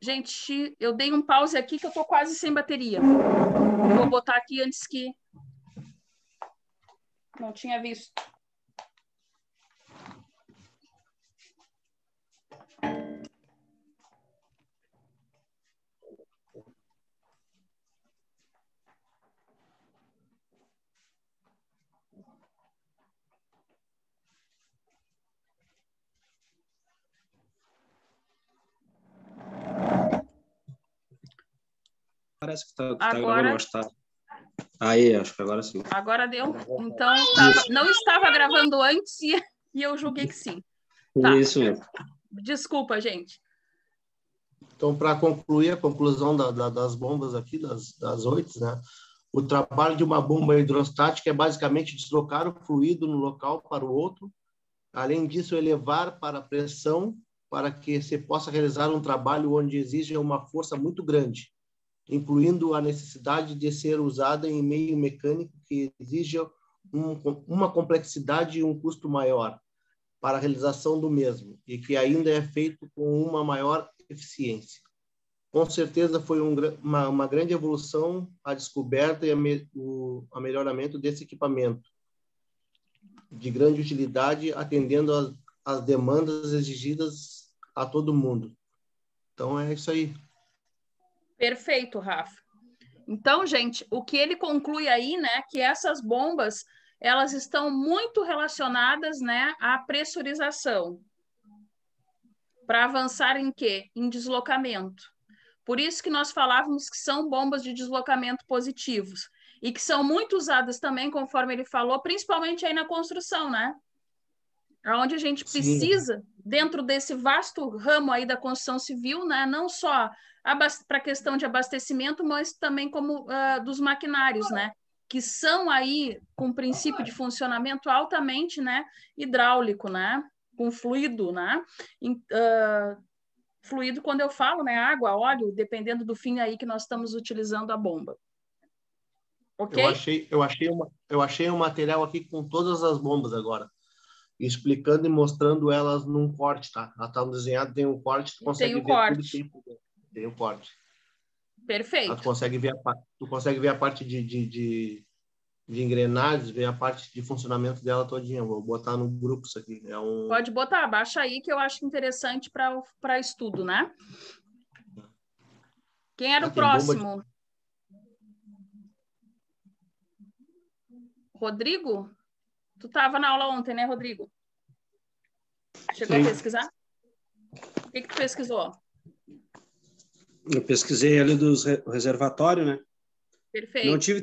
Gente, eu dei um pause aqui que eu tô quase sem bateria. Vou botar aqui antes que... Não tinha visto. Parece que tá gravando, acho que tá. Aí, acho que agora sim. Agora deu. Então, não estava gravando antes e eu julguei que sim. Tá. Isso mesmo. Desculpa, gente. Então, para concluir a conclusão das bombas aqui, das 8, né? O trabalho de uma bomba hidrostática é basicamente deslocar o fluido no local para o outro. Além disso, elevar para a pressão para que se possa realizar um trabalho onde exige uma força muito grande, incluindo a necessidade de ser usada em meio mecânico que exija uma complexidade e um custo maior para a realização do mesmo, e que ainda é feito com uma maior eficiência. Com certeza foi uma grande evolução a descoberta e o melhoramento desse equipamento, de grande utilidade, atendendo às demandas exigidas a todo mundo. Então, é isso aí. Perfeito, Rafa. Então, gente, o que ele conclui aí, né, que essas bombas, elas estão muito relacionadas, né, à pressurização. Para avançar em quê? Em deslocamento. Por isso que nós falávamos que são bombas de deslocamento positivos e que são muito usadas também, conforme ele falou, principalmente aí na construção, né? Onde a gente precisa, sim, dentro desse vasto ramo aí da construção civil, né? Não só para a questão de abastecimento, mas também como dos maquinários, né? Que são aí com princípio de funcionamento altamente, né, hidráulico, né? Com fluido, né? Fluido, quando eu falo, né, água, óleo, dependendo do fim aí que nós estamos utilizando a bomba. Ok? Eu achei um material aqui com todas as bombas agora, explicando e mostrando elas num corte, tá? Ela tá desenhada, tem um corte, tu consegue ver corte. Tudo. Tem um corte. Perfeito. Tu consegue ver a parte de engrenagens, ver a parte de funcionamento dela todinha. Vou botar no grupo isso aqui. Pode botar, baixa aí que eu acho interessante para estudo, né? Quem era o próximo? Rodrigo? Tu estava na aula ontem, né, Rodrigo? Chegou a pesquisar? O que tu pesquisou? Eu pesquisei ali dos reservatórios, né? Perfeito. Não tive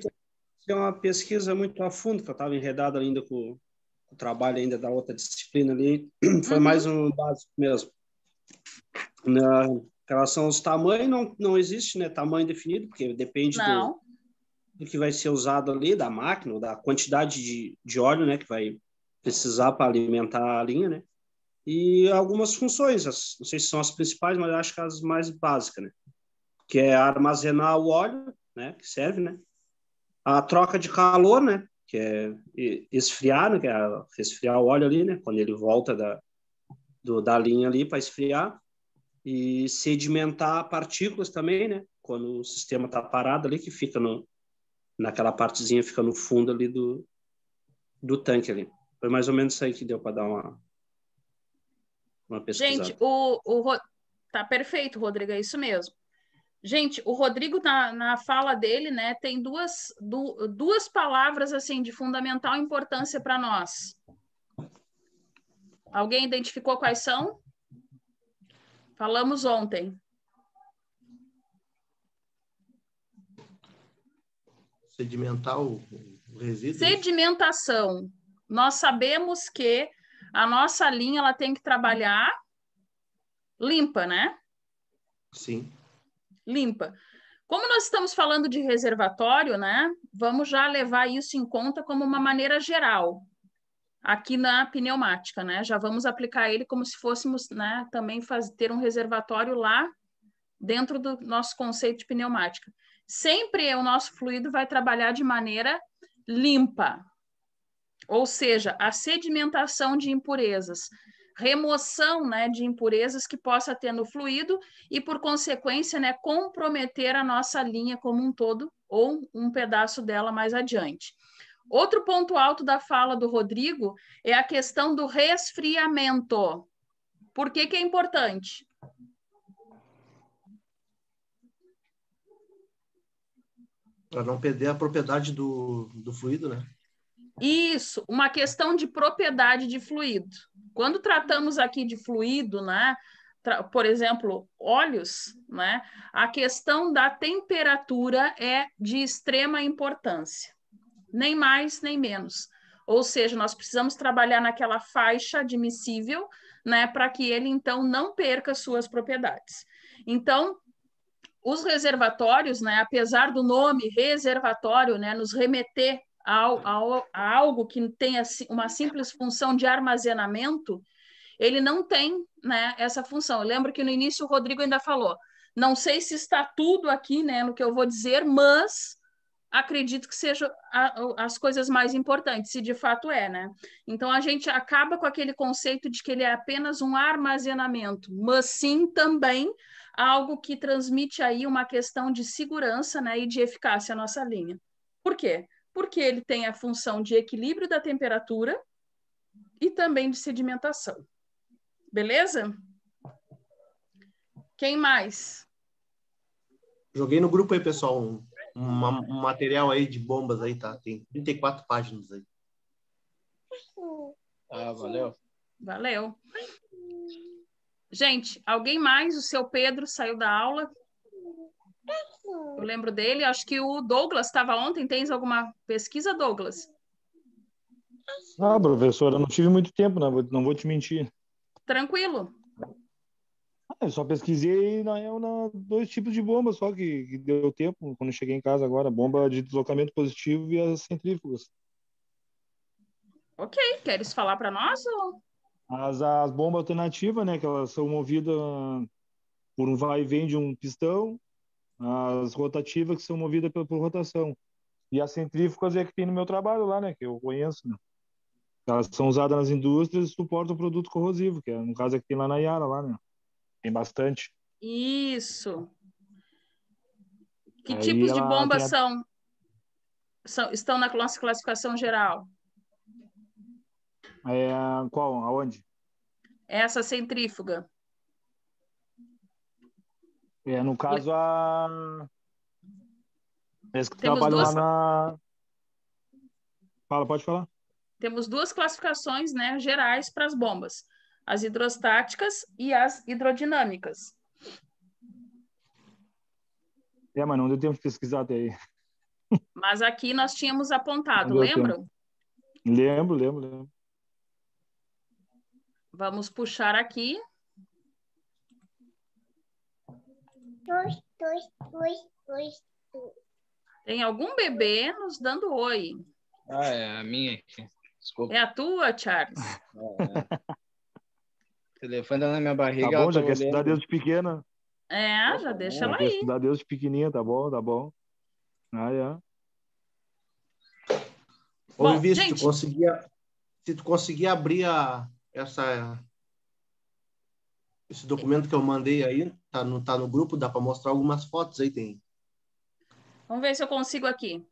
uma pesquisa muito a fundo, que eu estava enredado ainda com o trabalho ainda da outra disciplina ali. Foi mais um básico mesmo. Na relação aos tamanhos, não existe, né, tamanho definido, porque depende do que vai ser usado ali, da máquina, da quantidade de óleo, né, que vai precisar para alimentar a linha, né? E algumas funções, não sei se são as principais, mas eu acho que as mais básicas, né? Que é armazenar o óleo, né, que serve, né? A troca de calor, né, que é esfriar, né, que é resfriar o óleo ali, né, quando ele volta da linha ali para esfriar, e sedimentar partículas também, né, quando o sistema está parado ali, que fica naquela partezinha, fica no fundo ali do tanque ali. Foi mais ou menos isso aí que deu para dar uma pesquisada. Gente, tá perfeito, Rodrigo, é isso mesmo. Gente, o Rodrigo, na fala dele, né, tem duas palavras assim de fundamental importância para nós. Alguém identificou quais são? Falamos ontem. Sedimentar o resíduo. Sedimentação. Nós sabemos que a nossa linha ela tem que trabalhar limpa, né? Sim. Limpa. Como nós estamos falando de reservatório, né? Vamos já levar isso em conta como uma maneira geral aqui na pneumática, né? Já vamos aplicar ele como se fôssemos, né, também ter um reservatório lá dentro do nosso conceito de pneumática. Sempre o nosso fluido vai trabalhar de maneira limpa, ou seja, a sedimentação de impurezas, remoção, né, de impurezas que possa ter no fluido e, por consequência, né, comprometer a nossa linha como um todo ou um pedaço dela mais adiante. Outro ponto alto da fala do Rodrigo é a questão do resfriamento. Por que que é importante? Para não perder a propriedade do fluido, né? Isso, uma questão de propriedade de fluido. Quando tratamos aqui de fluido, né, por exemplo, óleos, né, a questão da temperatura é de extrema importância, nem mais nem menos. Ou seja, nós precisamos trabalhar naquela faixa admissível, né, para que ele então não perca suas propriedades. Então, os reservatórios, né, apesar do nome reservatório, né, nos remeter a algo que tem uma simples função de armazenamento, ele não tem, né, essa função. Eu lembro que no início o Rodrigo ainda falou, não sei se está tudo aqui, né, no que eu vou dizer, mas acredito que sejam as coisas mais importantes, se de fato é, né? Então a gente acaba com aquele conceito de que ele é apenas um armazenamento, mas sim também algo que transmite aí uma questão de segurança, né, e de eficácia à nossa linha. Por quê? Porque ele tem a função de equilíbrio da temperatura e também de sedimentação. Beleza? Quem mais? Joguei no grupo aí, pessoal, um material aí de bombas aí, tá? Tem 34 páginas aí. Ah, valeu. Valeu. Gente, alguém mais? O seu Pedro saiu da aula? Eu lembro dele. Acho que o Douglas estava ontem. Tens alguma pesquisa, Douglas? Ah, professora, eu não tive muito tempo, né? Não vou te mentir. Tranquilo. Eu só pesquisei na 2 tipos de bomba só que deu tempo quando eu cheguei em casa agora. Bomba de deslocamento positivo e as centrífugas. Ok. Queres falar para nós? Ou... As bombas alternativas, né? Que elas são movidas por um vai e vem de um pistão. As rotativas que são movidas por rotação. E as centrífugas é que tem no meu trabalho lá, né? Que eu conheço, né? Elas são usadas nas indústrias e suportam o produto corrosivo, que é, no caso é que tem lá na Iara, lá, né? Tem bastante. Isso. Que Aí tipos de bombas tem estão na nossa classificação geral? Qual? Aonde? Essa centrífuga. No caso, esse que Temos trabalham duas... lá na... Pode falar. Temos 2 classificações, né, gerais para as bombas. As hidrostáticas e as hidrodinâmicas. Mas não deu tempo de pesquisar até aí. Mas aqui nós tínhamos apontado, lembram? Lembro. Vamos puxar aqui. Tem algum bebê nos dando oi. Ah, é a minha aqui. Desculpa. É a tua, Charles? É. O telefone tá na minha barriga. Tá bom, já tá quer estudar olhando. desde pequena. Já deixa ela Já quer aí. estudar desde pequenininha, tá bom. Ô, Bom, Vivi, gente... se tu conseguir abrir esse documento que eu mandei aí, tá no grupo, dá para mostrar algumas fotos aí, tem. Vamos ver se eu consigo aqui.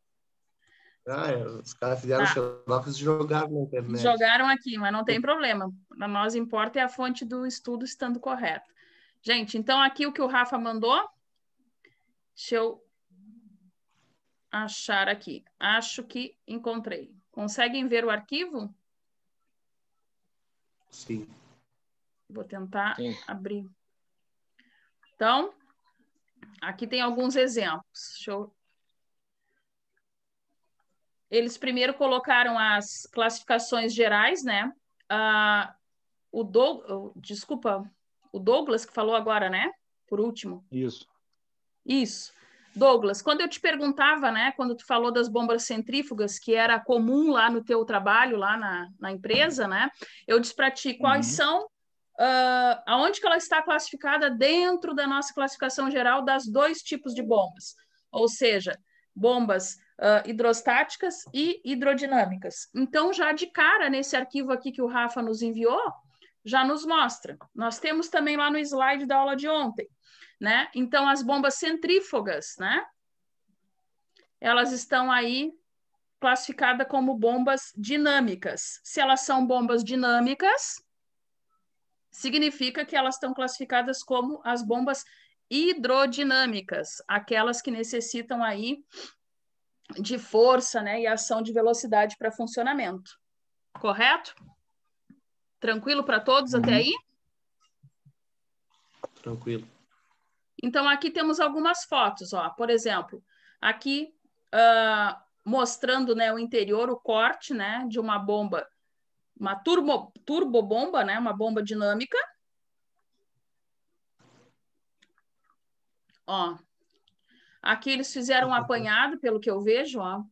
Os caras fizeram xerox e jogaram na internet. Jogaram aqui, mas não tem problema. Para nós importa é a fonte do estudo estando correta. Gente, então aqui o que o Rafa mandou, deixa eu achar aqui. Acho que encontrei. Conseguem ver o arquivo? Sim. Vou tentar Sim. abrir. Então, aqui tem alguns exemplos. Eles primeiro colocaram as classificações gerais, né? Desculpa, o Douglas que falou agora, né? Por último. Isso. Douglas, quando eu te perguntava, né? Quando tu falou das bombas centrífugas, que era comum lá no teu trabalho, lá na empresa, né? Eu disse para ti quais são, aonde que ela está classificada dentro da nossa classificação geral das 2 tipos de bombas. Ou seja, bombas hidrostáticas e hidrodinâmicas. Então, já de cara, nesse arquivo aqui que o Rafa nos enviou, já nos mostra. Nós temos também lá no slide da aula de ontem, né? Então, as bombas centrífugas, né? Elas estão aí classificadas como bombas dinâmicas. Se elas são bombas dinâmicas, significa que elas estão classificadas como as bombas hidrodinâmicas, aquelas que necessitam aí de força, né, e ação de velocidade para funcionamento. Correto? Tranquilo para todos até aí? Tranquilo. Então, aqui temos algumas fotos, ó. Por exemplo, aqui mostrando, né, o interior, o corte, né, de uma bomba, uma turbobomba, né, uma bomba dinâmica. Ó, aqui eles fizeram um apanhado, pelo que eu vejo, ó,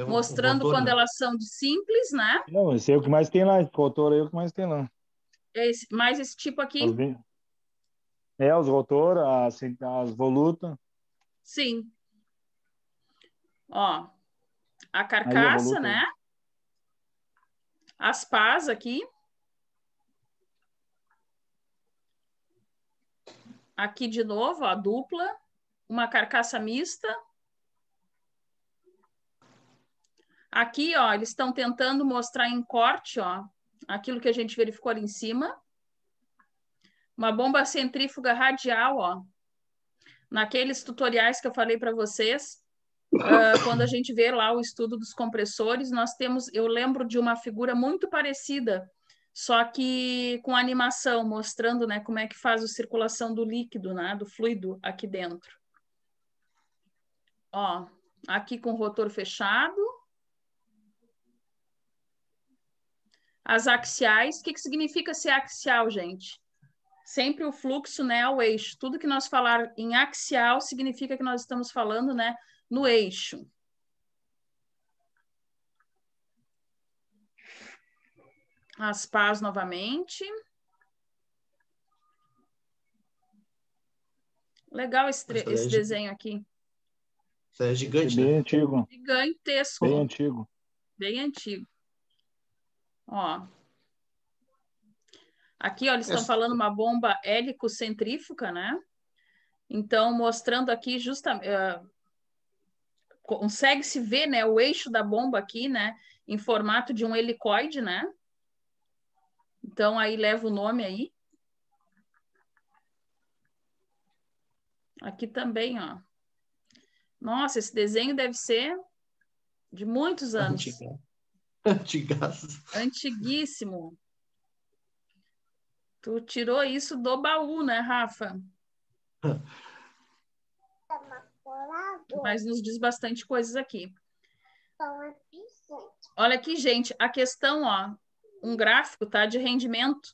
mostrando quando elas são de simples, né? Não, esse é o que mais tem lá, esse rotor aí é o que mais tem lá. Mais esse tipo aqui? Os rotor, as volutas. Sim. Ó, a carcaça, né? Aí. As pás aqui. Aqui de novo, ó, a dupla. Uma carcaça mista. Aqui, ó, eles estão tentando mostrar em corte, ó, aquilo que a gente verificou ali em cima. Uma bomba centrífuga radial, ó. Naqueles tutoriais que eu falei para vocês, quando a gente vê lá o estudo dos compressores, nós temos, eu lembro de uma figura muito parecida, só que com animação, mostrando, né, como é que faz a circulação do líquido, né, do fluido aqui dentro. Ó, aqui com o rotor fechado. As axiais, o que significa ser axial, gente? Sempre o fluxo, né, ao eixo. Tudo que nós falar em axial significa que nós estamos falando, né, no eixo. As pás novamente. Legal esse desenho aqui. Isso é gigante, bem né? Antigo. Gigantesco. Bem antigo. Bem antigo. Ó. Aqui, ó, eles estão falando uma bomba helicocentrífuga, né? Então, mostrando aqui justamente... consegue-se ver, né, o eixo da bomba aqui, né? Em formato de um helicoide, né? Então, aí leva o nome aí. Aqui também, ó. Nossa, esse desenho deve ser de muitos anos. Antigaço. Antiguíssimo. Tu tirou isso do baú, né, Rafa? Mas nos diz bastante coisas aqui. Olha aqui, gente, a questão, ó, um gráfico, tá, de rendimento.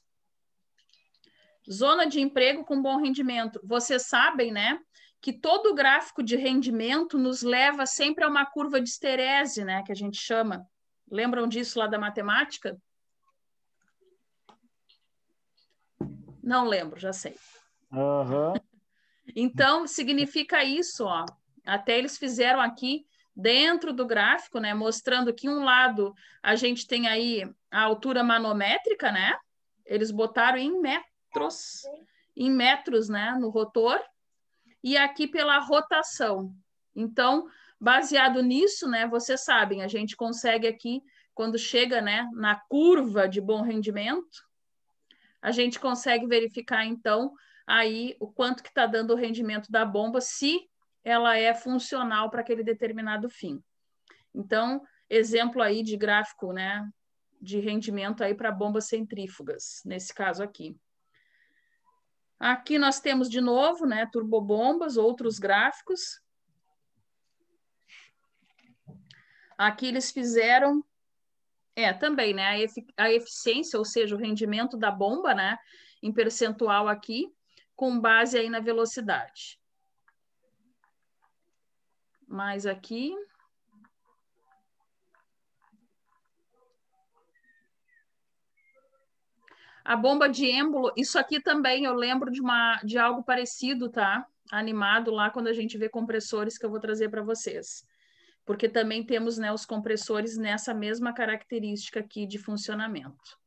Zona de emprego com bom rendimento. Vocês sabem, né, que todo gráfico de rendimento nos leva sempre a uma curva de esterese, né, que a gente chama. Lembram disso lá da matemática? Não lembro, já sei. Uhum. Então, significa isso, ó. Até eles fizeram aqui dentro do gráfico, né, mostrando que um lado a gente tem aí a altura manométrica, né? Eles botaram em metros, né, no rotor, e aqui pela rotação. Então, baseado nisso, né, vocês sabem, a gente consegue aqui, quando chega, né, na curva de bom rendimento, a gente consegue verificar, então, aí o quanto que está dando o rendimento da bomba, se ela é funcional para aquele determinado fim. Então, exemplo aí de gráfico, né, de rendimento aí para bombas centrífugas, nesse caso aqui. Aqui nós temos de novo, né, turbobombas, outros gráficos. Aqui eles fizeram, também, né, a eficiência, ou seja, o rendimento da bomba, né, em percentual aqui, com base aí na velocidade. Mais aqui. A bomba de êmbolo, isso aqui também eu lembro de algo parecido, tá? Animado lá quando a gente vê compressores que eu vou trazer para vocês. Porque também temos, né, os compressores nessa mesma característica aqui de funcionamento.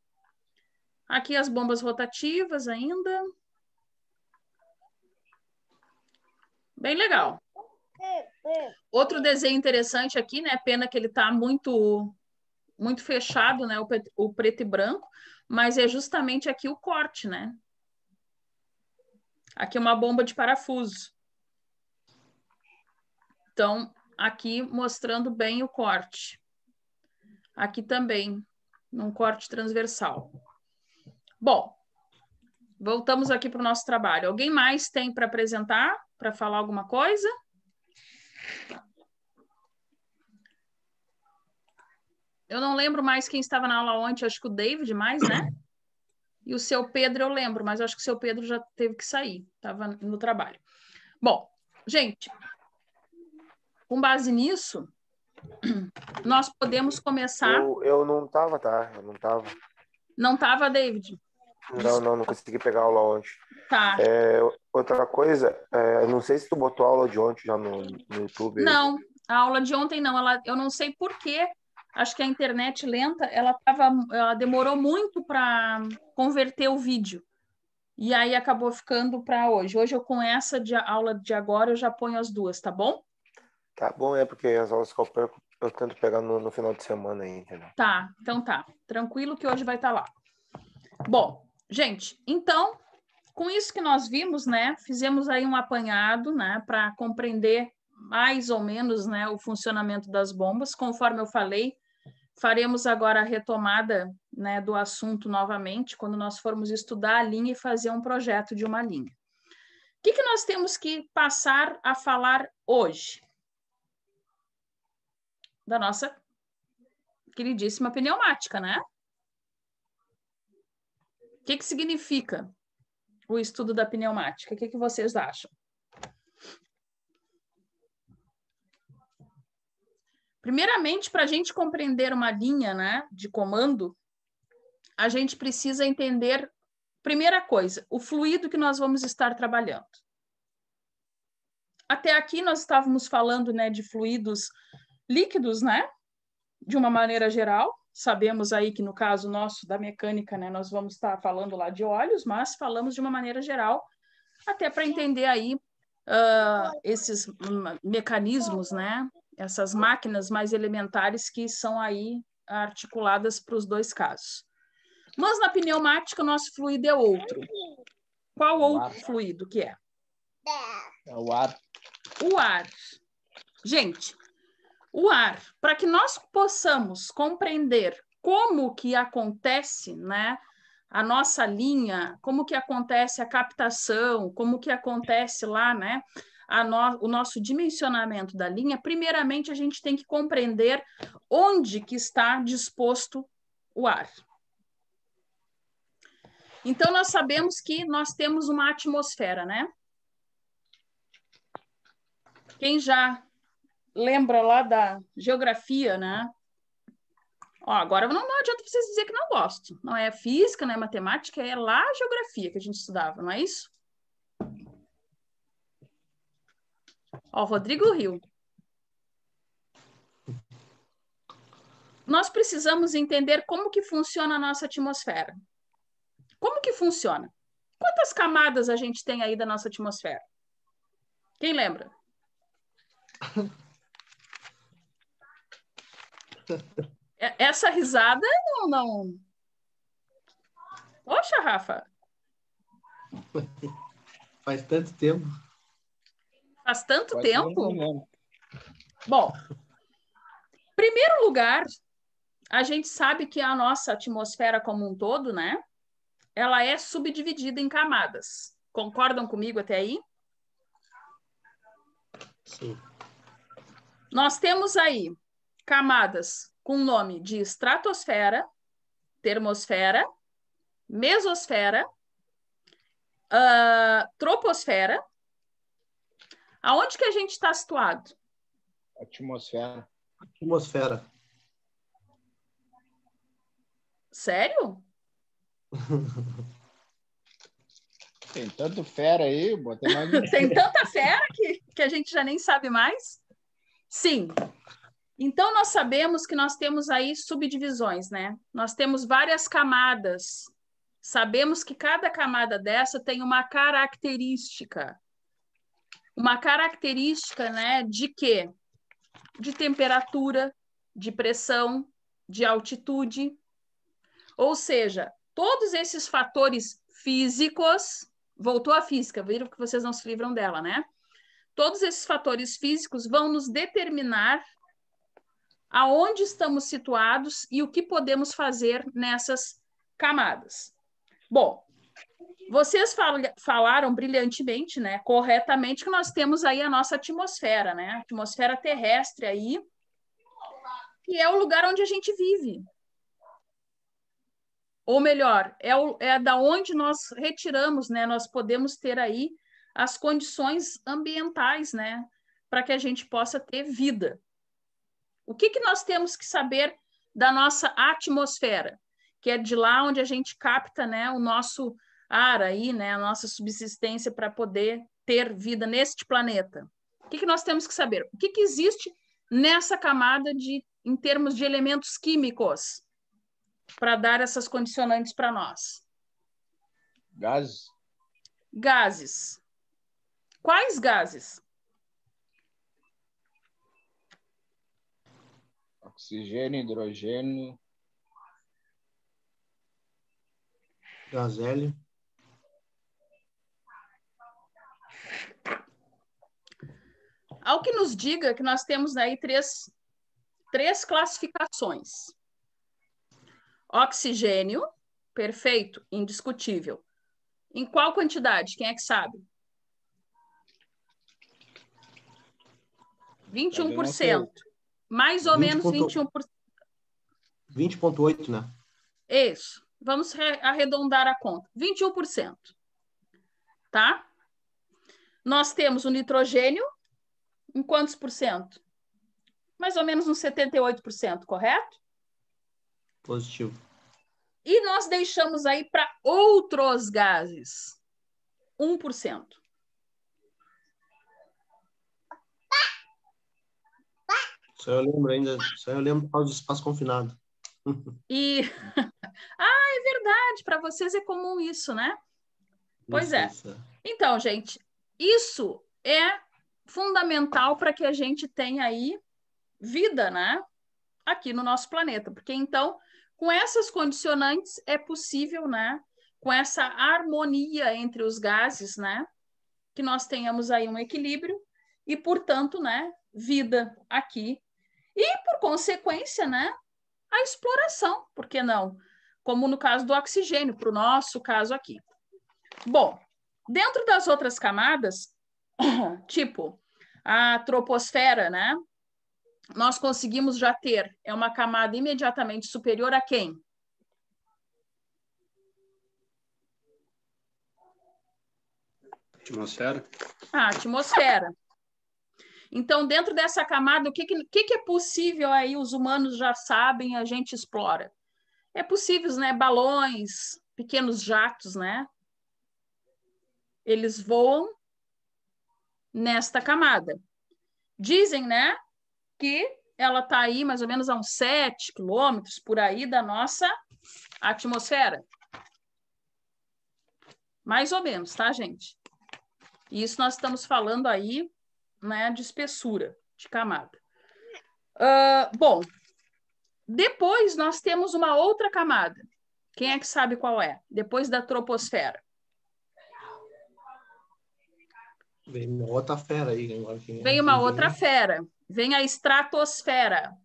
Aqui as bombas rotativas ainda. Bem legal. Outro desenho interessante aqui, né? Pena que ele está muito fechado, né? O preto e branco, mas é justamente aqui o corte, né? Aqui é uma bomba de parafuso. Então, aqui mostrando bem o corte. Aqui também, num corte transversal. Bom, voltamos aqui para o nosso trabalho. Alguém mais tem para apresentar, para falar alguma coisa? Eu não lembro mais quem estava na aula ontem, acho que o David mais, né? E o seu Pedro eu lembro, mas acho que o seu Pedro já teve que sair, estava no trabalho. Bom, gente, com base nisso, nós podemos começar... Eu não estava, tá? Eu não estava. Não estava, David? Não consegui pegar a aula ontem. Tá. Outra coisa, não sei se tu botou a aula de ontem já no YouTube. Não, a aula de ontem não. Eu não sei por quê. Acho que a internet lenta, ela demorou muito para converter o vídeo. E aí acabou ficando para hoje. Hoje eu, com essa aula de agora, eu já ponho as duas, tá bom? Tá bom, porque as aulas que eu perco, eu tento pegar no final de semana aí, entendeu? Tá, então tá. Tranquilo que hoje vai estar lá. Bom, gente, então, com isso que nós vimos, né, fizemos aí um apanhado, né, para compreender mais ou menos, né, o funcionamento das bombas. Conforme eu falei, faremos agora a retomada, né, do assunto novamente, quando nós formos estudar a linha e fazer um projeto de uma linha. O que nós temos que passar a falar hoje? Da nossa queridíssima pneumática, né? O que significa o estudo da pneumática? O que vocês acham? Primeiramente, para a gente compreender uma linha, né, de comando, a gente precisa entender, primeira coisa, o fluido que nós vamos estar trabalhando. Até aqui nós estávamos falando, né, de fluidos líquidos, né, de uma maneira geral. Sabemos aí que no caso nosso da mecânica, né, nós vamos estar falando lá de óleos, mas falamos de uma maneira geral, até para entender aí esses mecanismos, né, essas máquinas mais elementares que são aí articuladas para os dois casos. Mas na pneumática o nosso fluido é outro. Qual outro fluido que é? É o ar. O ar. Gente, o ar, para que nós possamos compreender como que acontece, né, a nossa linha, como que acontece a captação, como que acontece lá, né, o nosso dimensionamento da linha, primeiramente a gente tem que compreender onde que está disposto o ar. Então, nós sabemos que nós temos uma atmosfera, né? Quem já lembra lá da geografia, né? Ó, agora não adianta vocês dizer que não gosto. Não é física, não é matemática, é lá a geografia que a gente estudava, não é isso? Ó, Rodrigo Rio. Nós precisamos entender como que funciona a nossa atmosfera. Como que funciona? Quantas camadas a gente tem aí da nossa atmosfera? Quem lembra? Essa risada não... Poxa, Rafa. Faz tanto tempo. Faz tanto tempo? Bom, em primeiro lugar, a gente sabe que a nossa atmosfera como um todo, né? Ela é subdividida em camadas. Concordam comigo até aí? Sim. Nós temos aí camadas com o nome de estratosfera, termosfera, mesosfera, troposfera. Aonde que a gente está situado? Atmosfera. Atmosfera. Sério? Tem tanto fera aí, botei mais... Tem tanta fera que a gente já nem sabe mais? Sim. Então, nós sabemos que nós temos aí subdivisões, né? Nós temos várias camadas Sabemos que cada camada dessa tem uma característica. Uma característica, né, de quê? De temperatura, de pressão, de altitude. Ou seja, todos esses fatores físicos, voltou à física, viram que vocês não se livram dela, né? Todos esses fatores físicos vão nos determinar aonde estamos situados e o que podemos fazer nessas camadas. Bom, vocês falaram brilhantemente, né, corretamente, que nós temos aí a nossa atmosfera, né? A atmosfera terrestre aí, que é o lugar onde a gente vive. Ou melhor, é da onde nós retiramos, né? Nós podemos ter aí as condições ambientais, né? Para que a gente possa ter vida. O que nós temos que saber da nossa atmosfera? Que é de lá onde a gente capta, né, o nosso ar aí, né, a nossa subsistência para poder ter vida neste planeta. O que nós temos que saber? O que existe nessa camada em termos de elementos químicos para dar essas condicionantes para nós? Gases. Gases. Quais gases? Oxigênio, hidrogênio. Gás hélio. Ao que nos diga que nós temos aí três classificações. Oxigênio, perfeito, indiscutível. Em qual quantidade? Quem é que sabe? 21%. Mais ou menos 21%. 20,8%, né? Isso. Vamos arredondar a conta. 21%. Tá? Nós temos o nitrogênio em quantos por cento? Mais ou menos uns 78%, correto? Positivo. E nós deixamos aí para outros gases 1%. Isso eu lembro ainda. Isso eu lembro por causa do espaço confinado. E é verdade, para vocês é comum isso, né? Pois é. Então, gente, isso é fundamental para que a gente tenha aí vida, né? Aqui no nosso planeta, porque então, com essas condicionantes é possível, né? Com essa harmonia entre os gases, né? Que nós tenhamos aí um equilíbrio e, portanto, né? Vida aqui. E, por consequência, né? A exploração, por que não? Como no caso do oxigênio, para o nosso caso aqui. Bom, dentro das outras camadas, tipo a troposfera, né? Nós conseguimos já ter uma camada imediatamente superior a quem? Atmosfera. A atmosfera. Então, dentro dessa camada, o que é possível aí, os humanos já sabem, a gente explora? É possível, né? Balões, pequenos jatos, né? Eles voam nesta camada. Dizem, né, que ela está aí mais ou menos a uns 7 quilômetros por aí da nossa atmosfera. Mais ou menos, tá, gente? Isso nós estamos falando aí, né, de espessura, de camada. Bom, depois nós temos uma outra camada. Quem é que sabe qual é? Depois da troposfera. Vem uma outra fera aí. Vem uma outra fera. Vem a estratosfera.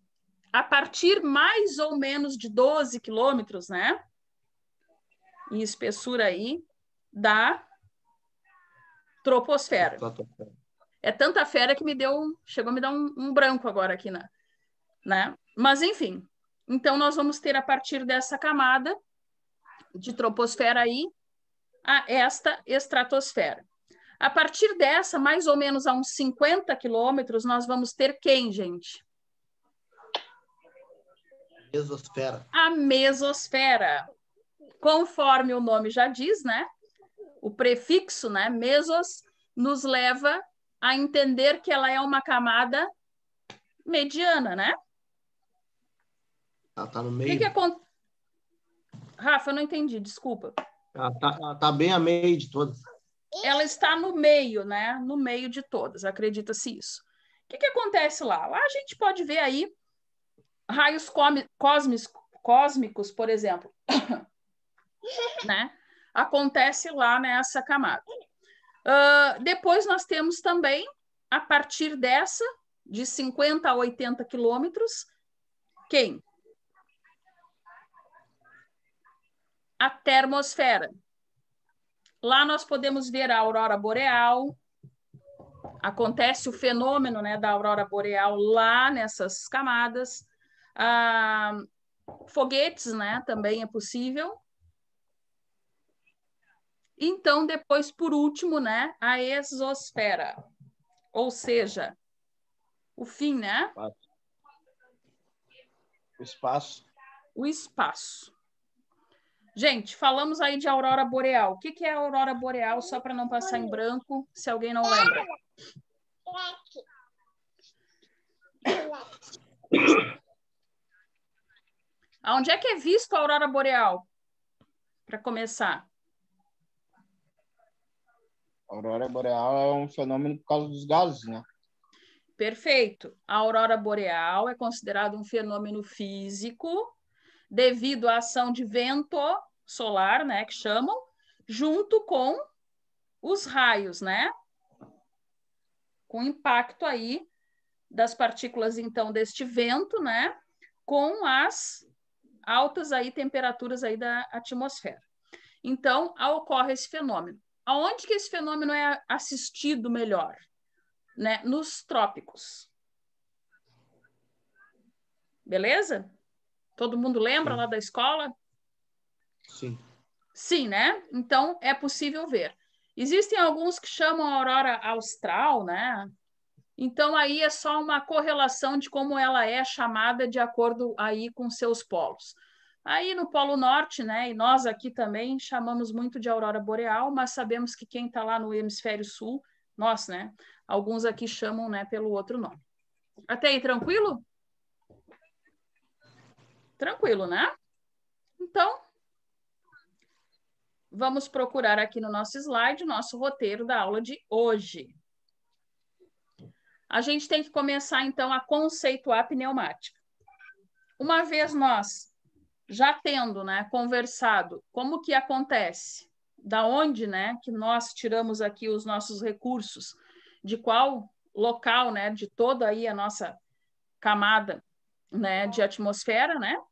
A partir mais ou menos de 12 quilômetros, né? Em espessura aí, da troposfera. É tanta fera que chegou a me dar um branco agora aqui, né? Mas, enfim. Então, nós vamos ter, a partir dessa camada de troposfera aí, esta estratosfera. A partir dessa, mais ou menos a uns 50 quilômetros, nós vamos ter quem, gente? Mesosfera. A mesosfera. Conforme o nome já diz, né? O prefixo, né, mesos, nos leva a entender que ela é uma camada mediana, né? Ela está no meio. Rafa, eu não entendi, desculpa. Ela tá bem a meio de todas. Ela está no meio, né? No meio de todas, acredita-se isso. O que acontece lá? Lá a gente pode ver aí raios cósmicos, por exemplo, né? Acontece lá nessa camada. Depois nós temos também, a partir dessa, de 50 a 80 quilômetros, quem? A termosfera. Lá nós podemos ver a aurora boreal. Acontece o fenômeno, né, da aurora boreal lá nessas camadas. Foguetes, né, também é possível. Então, depois, por último, né, a exosfera. Ou seja, o fim, né? O espaço. O espaço. Gente, falamos aí de aurora boreal. O que é a aurora boreal, só para não passar em branco, se alguém não lembra? Onde é que é visto a aurora boreal? Para começar. A aurora boreal é um fenômeno por causa dos gases, né? Perfeito. A aurora boreal é considerado um fenômeno físico devido à ação de vento solar, né, que chamam, junto com os raios, né? Com impacto aí das partículas, então, deste vento, né? Com as altas aí temperaturas aí da atmosfera. Então, ocorre esse fenômeno. Aonde que esse fenômeno é assistido melhor? Né? Nos trópicos. Beleza? Todo mundo lembra lá da escola? Sim. Sim, né? Então, é possível ver. Existem alguns que chamam a aurora austral, né? Então, aí é só uma correlação de como ela é chamada de acordo aí com seus polos. Aí no Polo Norte, né, e nós aqui também chamamos muito de aurora boreal, mas sabemos que quem está lá no hemisfério sul, nós, né, alguns aqui chamam, né, pelo outro nome. Até aí, tranquilo? Tranquilo, né? Então, vamos procurar aqui no nosso slide, nosso roteiro da aula de hoje. A gente tem que começar, então, a conceituar a pneumática. Uma vez nós já tendo, né, conversado como que acontece, da onde, né, que nós tiramos aqui os nossos recursos, de qual local, né, de toda aí a nossa camada, né, de atmosfera, né,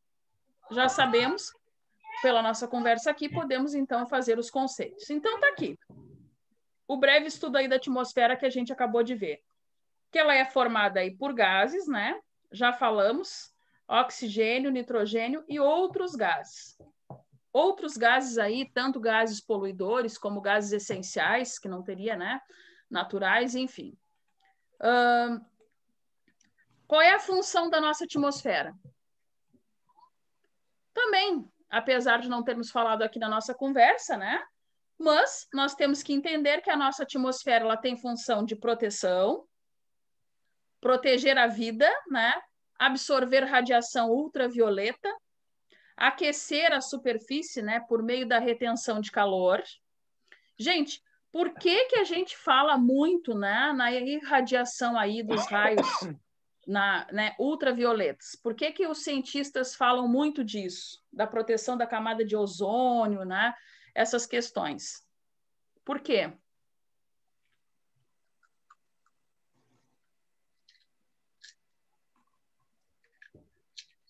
já sabemos, pela nossa conversa aqui, podemos então fazer os conceitos. Então tá aqui, o breve estudo aí da atmosfera que a gente acabou de ver, que ela é formada aí por gases, né, já falamos, oxigênio, nitrogênio e outros gases. Outros gases aí, tanto gases poluidores como gases essenciais, que não teria, né? Naturais, enfim. Qual é a função da nossa atmosfera? Também, apesar de não termos falado aqui na nossa conversa, né? Mas nós temos que entender que a nossa atmosfera ela tem função de proteção, proteger a vida, né? Absorver radiação ultravioleta, aquecer a superfície, né, por meio da retenção de calor. Gente, por que que a gente fala muito, né, na irradiação aí dos raios né, ultravioletas? Por que que os cientistas falam muito disso? Da proteção da camada de ozônio, né? Essas questões. Por quê?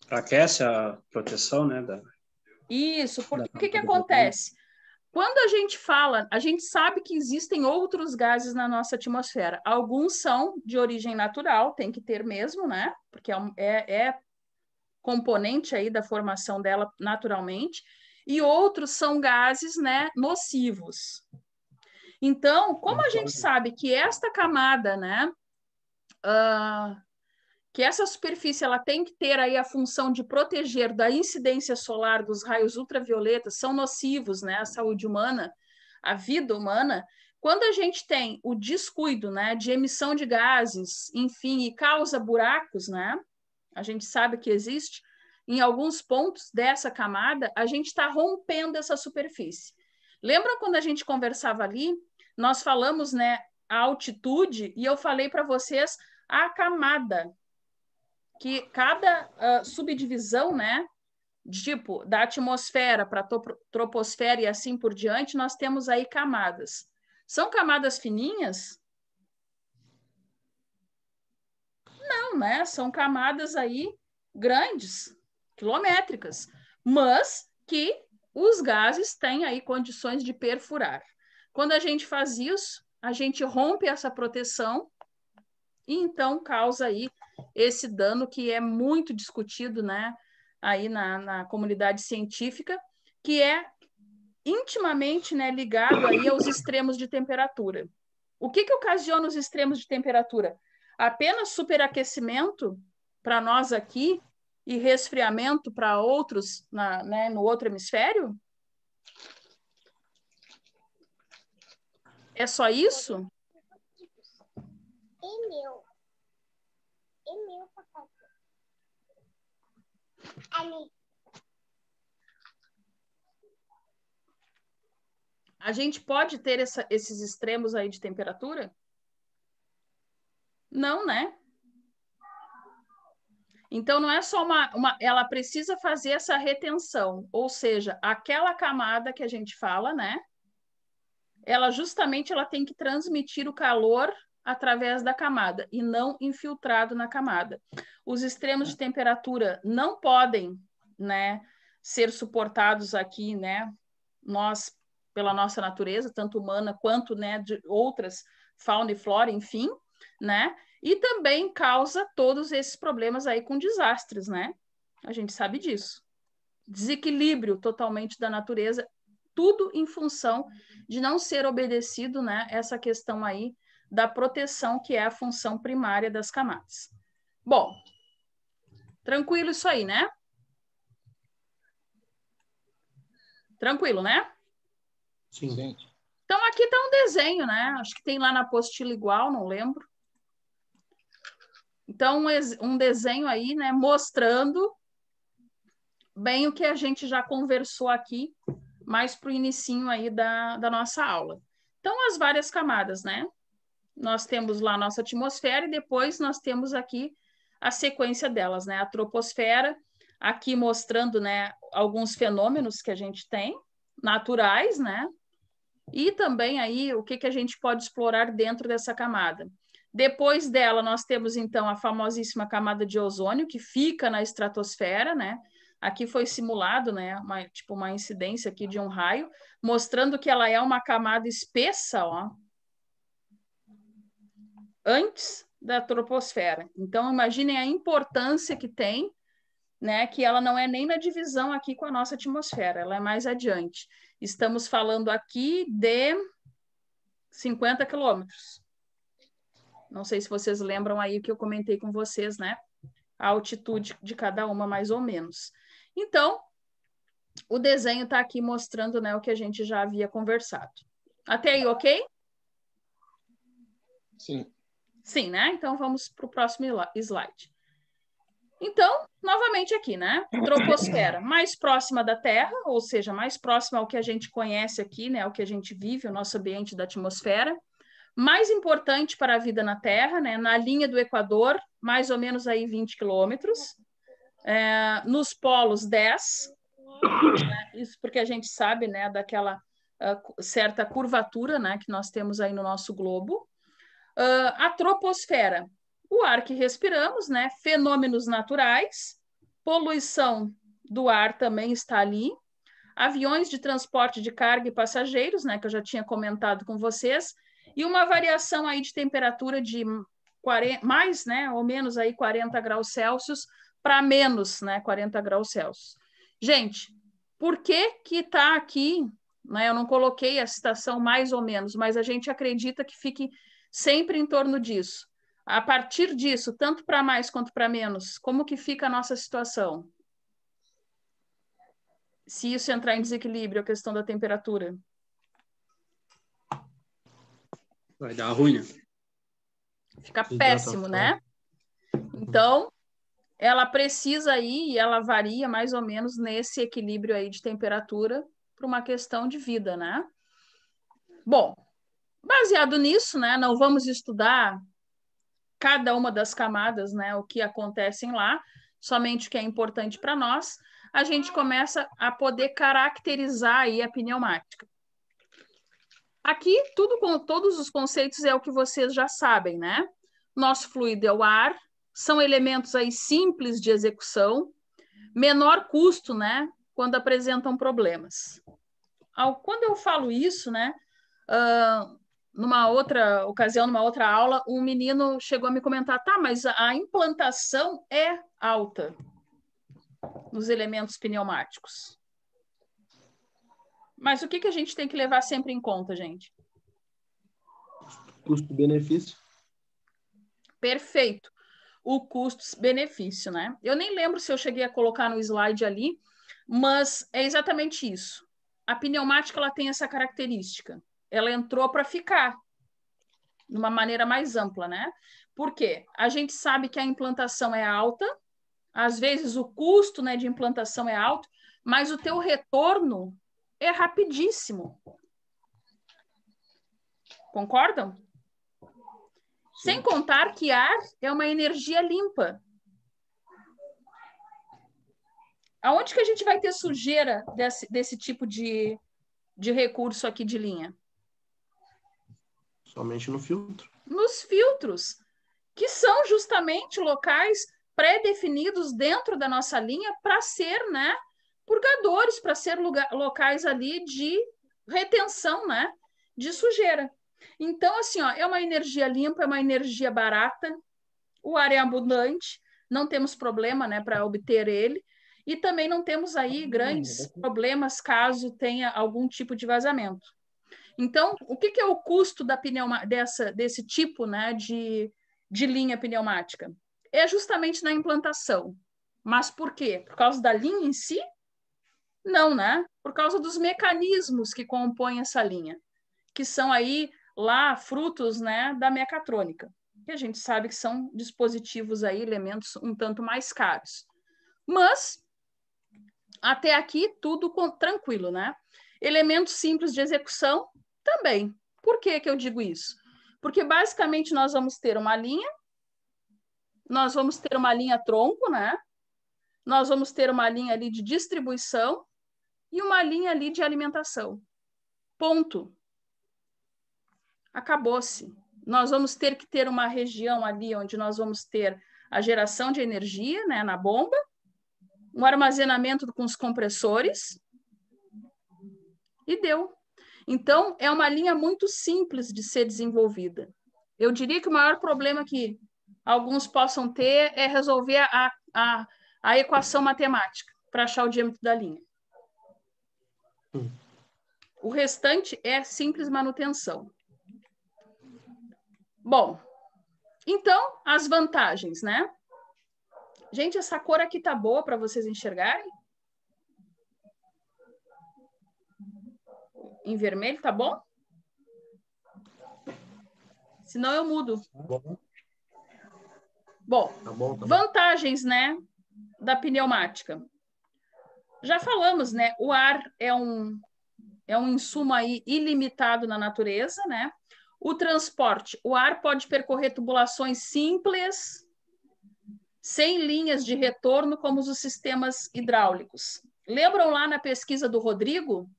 Aquece a proteção, né? Isso, porque o que que acontece? Quando a gente fala, a gente sabe que existem outros gases na nossa atmosfera. Alguns são de origem natural, tem que ter mesmo, né? Porque é componente aí da formação dela naturalmente. E outros são gases, né, nocivos. Então, como a gente sabe que esta camada, né, que essa superfície ela tem que ter aí a função de proteger da incidência solar dos raios ultravioletas, são nocivos, né, à saúde humana, à vida humana. Quando a gente tem o descuido, né, de emissão de gases, enfim, e causa buracos, né, a gente sabe que existe, em alguns pontos dessa camada, a gente está rompendo essa superfície. Lembra quando a gente conversava ali? Nós falamos, né, a altitude, e eu falei para vocês a camada, que cada subdivisão, né, tipo, da atmosfera para a troposfera e assim por diante, nós temos aí camadas. São camadas fininhas? Não, né? São camadas aí grandes, quilométricas, mas que os gases têm aí condições de perfurar. Quando a gente faz isso, a gente rompe essa proteção e então causa aí esse dano que é muito discutido, né, aí na comunidade científica, que é intimamente, né, ligado aí aos extremos de temperatura. O que ocasiona os extremos de temperatura? Apenas superaquecimento para nós aqui e resfriamento para outros né, no outro hemisfério? É só isso? A gente pode ter esses extremos aí de temperatura? Não, né? Então, não é só ela precisa fazer essa retenção, ou seja, aquela camada que a gente fala, né? Ela justamente ela tem que transmitir o calor através da camada e não infiltrado na camada. Os extremos de temperatura não podem, né, ser suportados aqui, né? Nós, pela nossa natureza, tanto humana quanto, né, de outras fauna e flora, enfim, né? E também causa todos esses problemas aí com desastres, né? A gente sabe disso. Desequilíbrio totalmente da natureza, tudo em função de não ser obedecido, né, essa questão aí da proteção, que é a função primária das camadas. Bom, tranquilo isso aí, né? Tranquilo, né? Sim. Então, aqui está um desenho, né? Acho que tem lá na apostila igual, não lembro. Então, um desenho aí, né, mostrando bem o que a gente já conversou aqui, mais para o inicinho aí da nossa aula. Então, as várias camadas, né? Nós temos lá a nossa atmosfera e depois nós temos aqui a sequência delas, né? A troposfera, aqui mostrando, né, alguns fenômenos que a gente tem, naturais, né? E também aí o que a gente pode explorar dentro dessa camada. Depois dela, nós temos, então, a famosíssima camada de ozônio, que fica na estratosfera, né? Aqui foi simulado, né, uma incidência aqui de um raio, mostrando que ela é uma camada espessa, ó, antes da troposfera. Então, imaginem a importância que tem, né, que ela não é nem na divisão aqui com a nossa atmosfera, ela é mais adiante. Estamos falando aqui de 50 quilômetros. Não sei se vocês lembram aí o que eu comentei com vocês, né? A altitude de cada uma, mais ou menos. Então, o desenho está aqui mostrando, né, o que a gente já havia conversado. Até aí, ok? Sim. Sim, né? Então, vamos para o próximo slide. Então, novamente aqui, né? Troposfera, mais próxima da Terra, ou seja, mais próxima ao que a gente conhece aqui, né? Ao que a gente vive, o nosso ambiente da atmosfera. Mais importante para a vida na Terra, né? Na linha do Equador, mais ou menos aí 20 quilômetros. Nos polos, 10. Né? Isso porque a gente sabe, né? Daquela certa curvatura, né? Que nós temos aí no nosso globo. A troposfera, o ar que respiramos, né? Fenômenos naturais, poluição do ar também está ali, aviões de transporte de carga e passageiros, né? Que eu já tinha comentado com vocês, e uma variação aí de temperatura de 40, mais, né? Ou menos aí 40 graus Celsius para menos, né? 40 graus Celsius. Gente, por que está aqui, né? Eu não coloquei a citação mais ou menos, mas a gente acredita que fique sempre em torno disso. A partir disso, tanto para mais quanto para menos, como que fica a nossa situação? Se isso entrar em desequilíbrio, a questão da temperatura. Vai dar ruim, né? Fica péssimo, né? Então, ela precisa aí, e ela varia mais ou menos nesse equilíbrio aí de temperatura para uma questão de vida, né? Bom, baseado nisso, né, não vamos estudar cada uma das camadas, né, o que acontecem lá, somente o que é importante para nós, a gente começa a poder caracterizar aí a pneumática. Aqui, tudo com todos os conceitos é o que vocês já sabem, né? Nosso fluido é o ar, são elementos aí simples de execução, menor custo, né, quando apresentam problemas. Quando eu falo isso, né, numa outra ocasião, numa outra aula, um menino chegou a me comentar, tá, mas a implantação é alta nos elementos pneumáticos. Mas o que a gente tem que levar sempre em conta, gente? Custo-benefício. Perfeito. O custo-benefício, né? Eu nem lembro se eu cheguei a colocar no slide ali, mas é exatamente isso. A pneumática, ela tem essa característica. Ela entrou para ficar, de uma maneira mais ampla, né? Por quê? A gente sabe que a implantação é alta, às vezes o custo, né, de implantação é alto, mas o teu retorno é rapidíssimo. Concordam? Sem contar que ar é uma energia limpa. Aonde que a gente vai ter sujeira desse tipo de recurso aqui de linha? Somente no filtro. Nos filtros, que são justamente locais pré-definidos dentro da nossa linha para ser, né, purgadores, para ser locais ali de retenção, né, de sujeira. Então, assim, ó, é uma energia limpa, é uma energia barata, o ar é abundante, não temos problema, né, para obter ele, e também não temos aí grandes problemas caso tenha algum tipo de vazamento. Então, o que é o custo da desse tipo, né, de linha pneumática? É justamente na implantação. Mas por quê? Por causa da linha em si? Não, né? Por causa dos mecanismos que compõem essa linha, que são aí lá frutos, né, da mecatrônica, que a gente sabe que são dispositivos aí, elementos um tanto mais caros. Mas, até aqui, tudo tranquilo, né? Elementos simples de execução também. Por que eu digo isso? Porque, basicamente, nós vamos ter uma linha, nós vamos ter uma linha tronco, né? Nós vamos ter uma linha ali de distribuição e uma linha ali de alimentação. Ponto. Acabou-se. Nós vamos ter que ter uma região ali onde nós vamos ter a geração de energia, né, na bomba, um armazenamento com os compressores e deu. Então, é uma linha muito simples de ser desenvolvida. Eu diria que o maior problema que alguns possam ter é resolver a equação matemática para achar o diâmetro da linha. O restante é simples manutenção. Bom, então, as vantagens, né? Gente, essa cor aqui tá boa para vocês enxergarem? Em vermelho, tá bom? Senão eu mudo. Bom, Tá bom. Vantagens, né, da pneumática. Já falamos, né? O ar é um insumo aí ilimitado na natureza, né? O transporte, o ar pode percorrer tubulações simples, sem linhas de retorno, como os sistemas hidráulicos. Lembram lá na pesquisa do Rodrigo?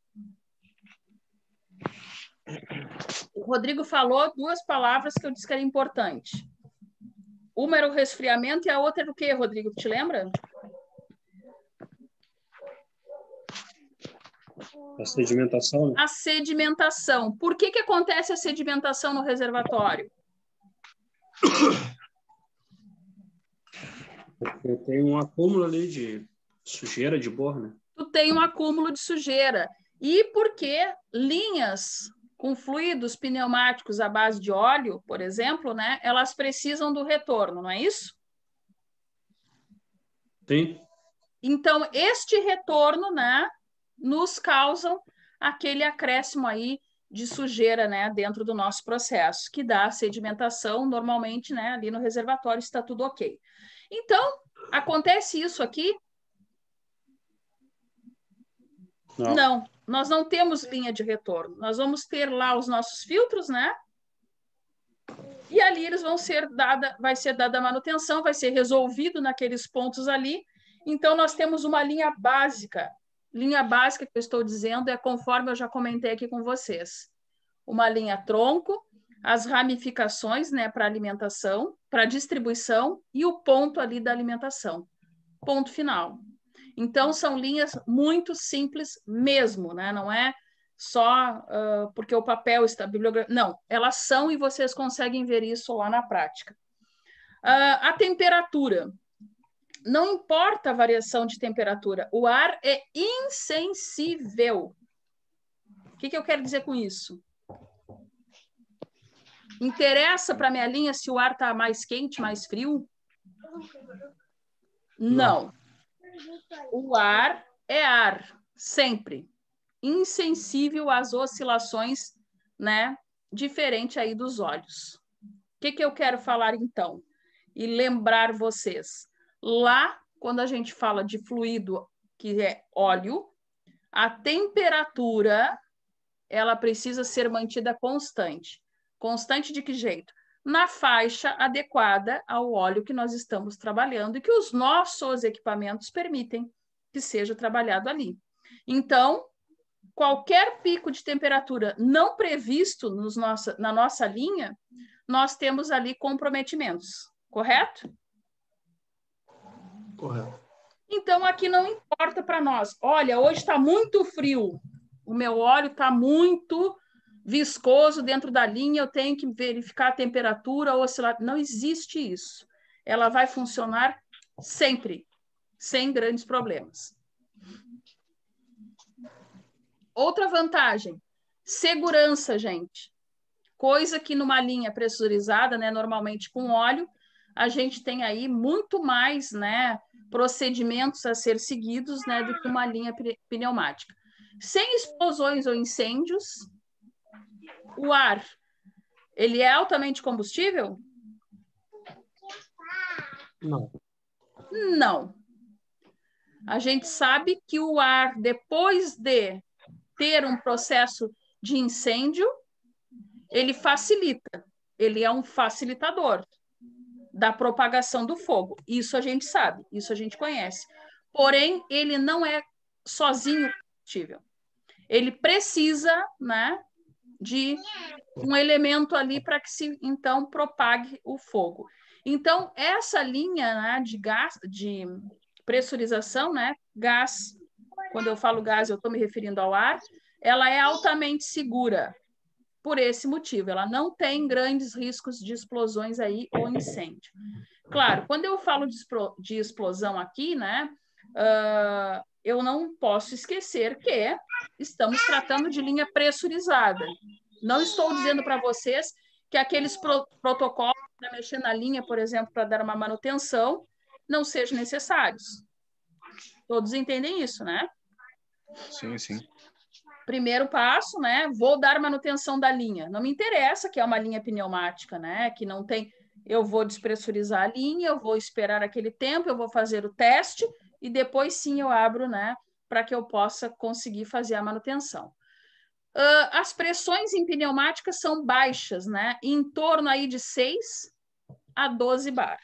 O Rodrigo falou duas palavras que eu disse que era importante. Uma era o resfriamento e a outra era o quê, Rodrigo? Te lembra? A sedimentação. A sedimentação. Por que acontece a sedimentação no reservatório? Porque tem um acúmulo ali de sujeira de borra, né? Tu tem um acúmulo de sujeira. E porque linhas com fluidos pneumáticos à base de óleo, por exemplo, né, elas precisam do retorno, não é isso? Sim. Então, este retorno, né, nos causam aquele acréscimo aí de sujeira, né, dentro do nosso processo, que dá sedimentação, normalmente, né, ali no reservatório está tudo ok. Então, Acontece isso aqui? Não. Não, nós não temos linha de retorno. Nós vamos ter lá os nossos filtros, né? E ali eles vai ser dada a manutenção, vai ser resolvido naqueles pontos ali. Então, nós temos uma linha básica. Linha básica que eu estou dizendo é conforme eu já comentei aqui com vocês. Uma linha tronco, as ramificações, né, para alimentação, para distribuição e o ponto ali da alimentação. Ponto final. Então, são linhas muito simples mesmo, né? Não é só porque o papel está bibliográfico. Não, elas são e vocês conseguem ver isso lá na prática. A temperatura. Não importa a variação de temperatura, o ar é insensível. O que eu quero dizer com isso? Interessa para minha linha se o ar está mais quente, mais frio? Não. O ar é ar, sempre. Insensível às oscilações, né, diferente aí dos olhos. O que eu quero falar, então? E lembrar vocês. Lá, quando a gente fala de fluido, que é óleo, a temperatura, ela precisa ser mantida constante. Constante de que jeito? Na faixa adequada ao óleo que nós estamos trabalhando e que os nossos equipamentos permitem que seja trabalhado ali. Então, qualquer pico de temperatura não previsto na nossa linha, nós temos ali comprometimentos, correto? Correto. Então, aqui não importa para nós. Olha, hoje está muito frio, o meu óleo está muito viscoso dentro da linha, eu tenho que verificar a temperatura, oscilar. Não existe isso. Ela vai funcionar sempre, sem grandes problemas. Outra vantagem, segurança, gente. Coisa que numa linha pressurizada, né, normalmente com óleo, a gente tem aí muito mais, né, procedimentos a ser seguidos, né, do que uma linha pneumática. Sem explosões ou incêndios, o ar, ele é altamente combustível? Não. Não. A gente sabe que o ar, depois de ter um processo de incêndio, ele facilita, ele é um facilitador da propagação do fogo. Isso a gente sabe, isso a gente conhece. Porém, ele não é sozinho combustível. Ele precisa, né, de um elemento ali para que se, então, propague o fogo. Então, essa linha, né, de gás, de pressurização, né, gás, quando eu falo gás, eu estou me referindo ao ar, ela é altamente segura por esse motivo. Ela não tem grandes riscos de explosões aí ou incêndio. Claro, quando eu falo de explosão aqui, né, eu não posso esquecer que estamos tratando de linha pressurizada. Não estou dizendo para vocês que aqueles protocolos para mexer na linha, por exemplo, para dar uma manutenção, não sejam necessários. Todos entendem isso, né? Sim, sim. Primeiro passo, né? Vou dar manutenção da linha. Não me interessa que é uma linha pneumática, né? Que não tem... Eu vou despressurizar a linha, eu vou esperar aquele tempo, eu vou fazer o teste e depois sim eu abro, né? Para que eu possa conseguir fazer a manutenção. As pressões em pneumática são baixas, né? Em torno aí de 6 a 12 bar.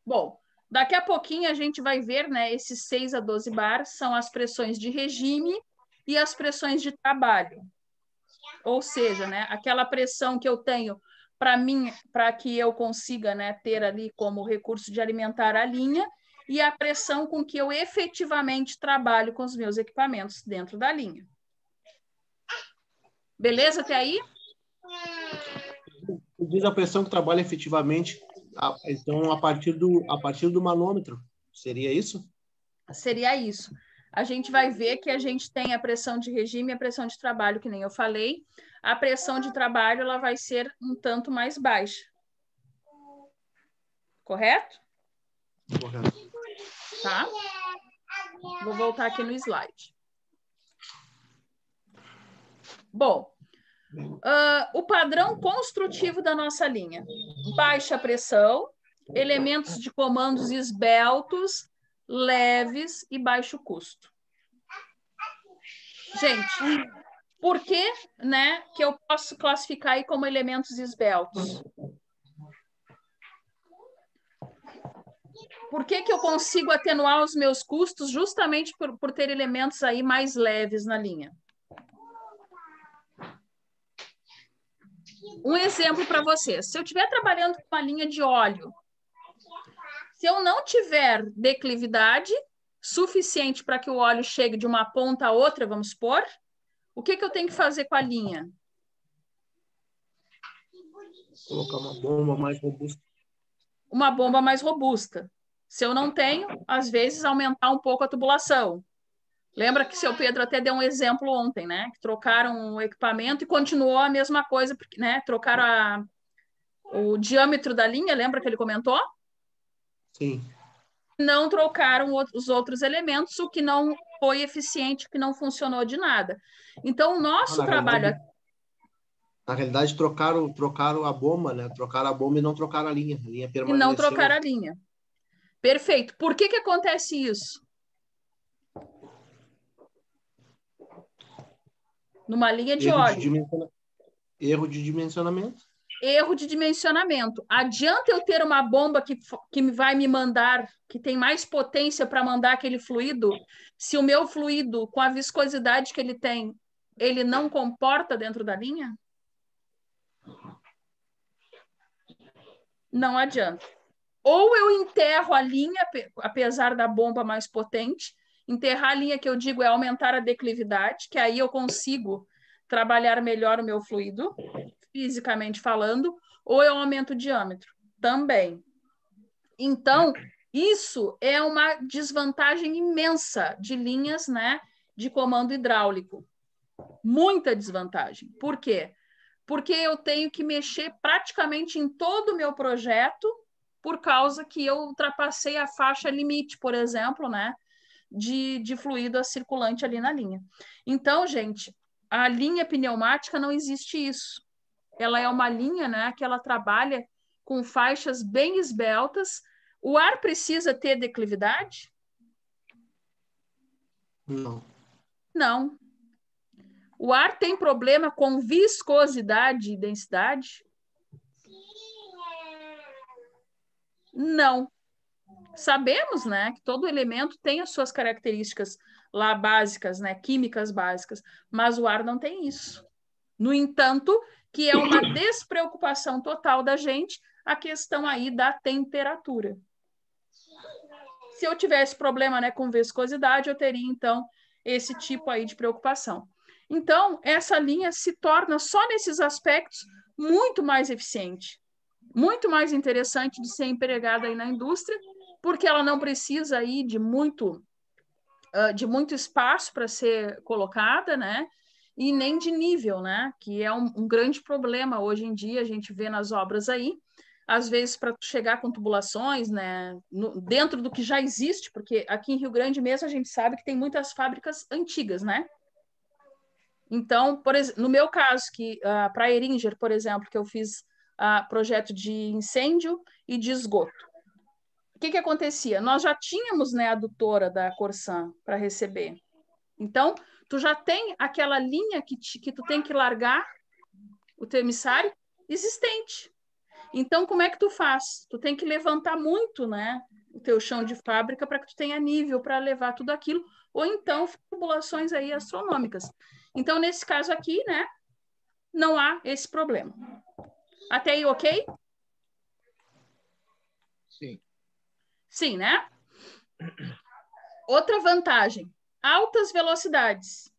Bom, daqui a pouquinho a gente vai ver, né? Esses 6 a 12 bar são as pressões de regime e as pressões de trabalho. Ou seja, né? Aquela pressão que eu tenho para mim, para que eu consiga, né, ter ali como recurso de alimentar a linha, e a pressão com que eu efetivamente trabalho com os meus equipamentos dentro da linha. Beleza até aí? Diz a pressão que trabalha efetivamente, então, a partir do manômetro. Seria isso? Seria isso. A gente vai ver que a gente tem a pressão de regime e a pressão de trabalho, que nem eu falei. A pressão de trabalho ela vai ser um tanto mais baixa. Correto? Correto. Tá? Vou voltar aqui no slide. Bom, o padrão construtivo da nossa linha. Baixa pressão, elementos de comandos esbeltos, leves e baixo custo. Gente, por que, né, que eu posso classificar aí como elementos esbeltos? Por que que eu consigo atenuar os meus custos justamente por ter elementos aí mais leves na linha? Um exemplo para vocês. Se eu estiver trabalhando com uma linha de óleo, se eu não tiver declividade suficiente para que o óleo chegue de uma ponta a outra, vamos supor, o que que eu tenho que fazer com a linha? Colocar uma bomba mais robusta. Uma bomba mais robusta. Se eu não tenho, às vezes aumentar um pouco a tubulação. Lembra que o seu Pedro até deu um exemplo ontem, né? Que trocaram o equipamento e continuou a mesma coisa, porque, né? Trocaram o diâmetro da linha, lembra que ele comentou? Sim. Não trocaram os outros elementos, o que não foi eficiente, que não funcionou de nada. Então, o nosso trabalho... Na realidade, trocaram a bomba, né? Trocaram a bomba e não trocaram a linha. A linha permaneceu. E não trocaram a linha. Perfeito. Por que que acontece isso? Numa linha de óleo. Erro de dimensionamento. Erro de dimensionamento. Adianta eu ter uma bomba que vai me mandar, que tem mais potência para mandar aquele fluido, se o meu fluido, com a viscosidade que ele tem, ele não comporta dentro da linha? Não adianta. Ou eu enterro a linha, apesar da bomba mais potente, enterrar a linha que eu digo é aumentar a declividade, que aí eu consigo trabalhar melhor o meu fluido, fisicamente falando, ou eu aumento o diâmetro também. Então, isso é uma desvantagem imensa de linhas, né, de comando hidráulico. Muita desvantagem. Por quê? Porque eu tenho que mexer praticamente em todo o meu projeto por causa que eu ultrapassei a faixa limite, por exemplo, né, de fluido circulante ali na linha. Então, gente, a linha pneumática não existe isso. Ela é uma linha, né, que ela trabalha com faixas bem esbeltas. O ar precisa ter declividade? Não. Não. O ar tem problema com viscosidade e densidade? Não. Sabemos, né, que todo elemento tem as suas características lá básicas, né, químicas básicas, mas o ar não tem isso. No entanto, que é uma despreocupação total da gente a questão aí da temperatura. Se eu tivesse problema, né, com viscosidade, eu teria, então, esse tipo aí de preocupação. Então, essa linha se torna, só nesses aspectos, muito mais eficiente, muito mais interessante de ser empregada aí na indústria, porque ela não precisa aí de muito espaço para ser colocada, né? E nem de nível, né? Que é um grande problema hoje em dia, a gente vê nas obras aí, às vezes para chegar com tubulações, né? Dentro do que já existe, porque aqui em Rio Grande mesmo a gente sabe que tem muitas fábricas antigas, né? Então, no meu caso, que para a Eringer, por exemplo, que eu fiz projeto de incêndio e de esgoto. O que acontecia? Nós já tínhamos, né, a adutora da Corsan para receber. Então, tu já tem aquela linha que tu tem que largar o teu emissário existente. Então, como é que tu faz? Tu tem que levantar muito, né, o teu chão de fábrica para que tu tenha nível para levar tudo aquilo, ou então tubulações aí astronômicas. Então, nesse caso aqui, né, não há esse problema. Até aí, ok? Sim. Sim, né? Outra vantagem, altas velocidades,